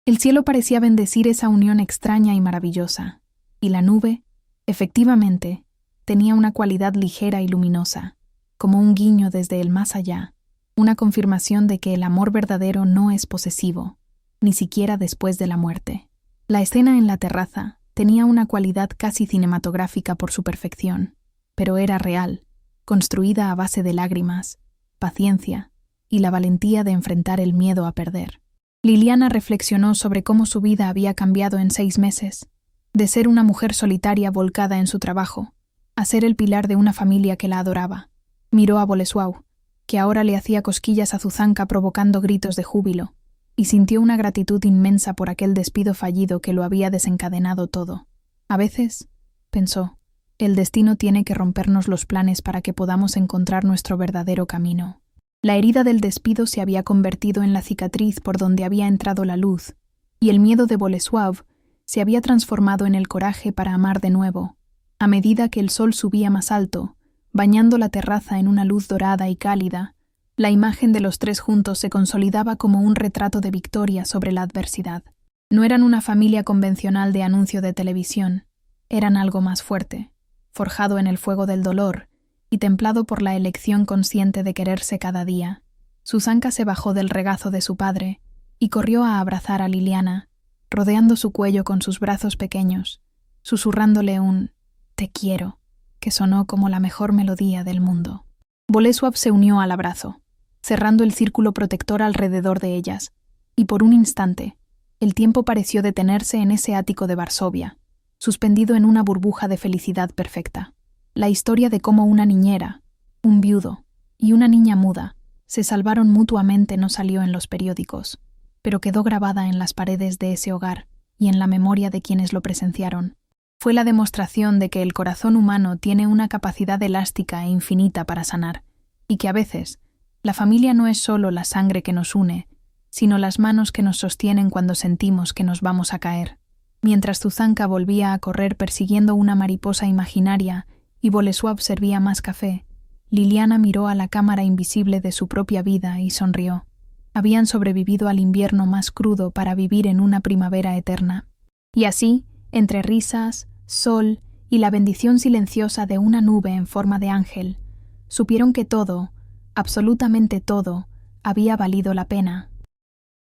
El cielo parecía bendecir esa unión extraña y maravillosa, y la nube, efectivamente, tenía una cualidad ligera y luminosa, como un guiño desde el más allá, una confirmación de que el amor verdadero no es posesivo, ni siquiera después de la muerte. La escena en la terraza tenía una cualidad casi cinematográfica por su perfección, pero era real, construida a base de lágrimas, paciencia y la valentía de enfrentar el miedo a perder. Liliana reflexionó sobre cómo su vida había cambiado en 6 meses, de ser una mujer solitaria volcada en su trabajo, a ser el pilar de una familia que la adoraba. Miró a Bolesław, que ahora le hacía cosquillas a Zuzanka provocando gritos de júbilo, y sintió una gratitud inmensa por aquel despido fallido que lo había desencadenado todo. A veces, pensó, el destino tiene que rompernos los planes para que podamos encontrar nuestro verdadero camino. La herida del despido se había convertido en la cicatriz por donde había entrado la luz, y el miedo de Bolesław se había transformado en el coraje para amar de nuevo. A medida que el sol subía más alto, bañando la terraza en una luz dorada y cálida, la imagen de los tres juntos se consolidaba como un retrato de victoria sobre la adversidad. No eran una familia convencional de anuncio de televisión, eran algo más fuerte, forjado en el fuego del dolor y templado por la elección consciente de quererse cada día. Zuzanka se bajó del regazo de su padre y corrió a abrazar a Liliana, rodeando su cuello con sus brazos pequeños, susurrándole un «te quiero», que sonó como la mejor melodía del mundo. Bolesław se unió al abrazo, cerrando el círculo protector alrededor de ellas, y por un instante, el tiempo pareció detenerse en ese ático de Varsovia, suspendido en una burbuja de felicidad perfecta. La historia de cómo una niñera, un viudo y una niña muda se salvaron mutuamente no salió en los periódicos, pero quedó grabada en las paredes de ese hogar y en la memoria de quienes lo presenciaron. Fue la demostración de que el corazón humano tiene una capacidad elástica e infinita para sanar, y que a veces la familia no es solo la sangre que nos une, sino las manos que nos sostienen cuando sentimos que nos vamos a caer. Mientras Zuzanka volvía a correr persiguiendo una mariposa imaginaria y Bolesław servía más café, Liliana miró a la cámara invisible de su propia vida y sonrió. Habían sobrevivido al invierno más crudo para vivir en una primavera eterna. Y así, entre risas, sol y la bendición silenciosa de una nube en forma de ángel, supieron que todo, absolutamente todo, había valido la pena.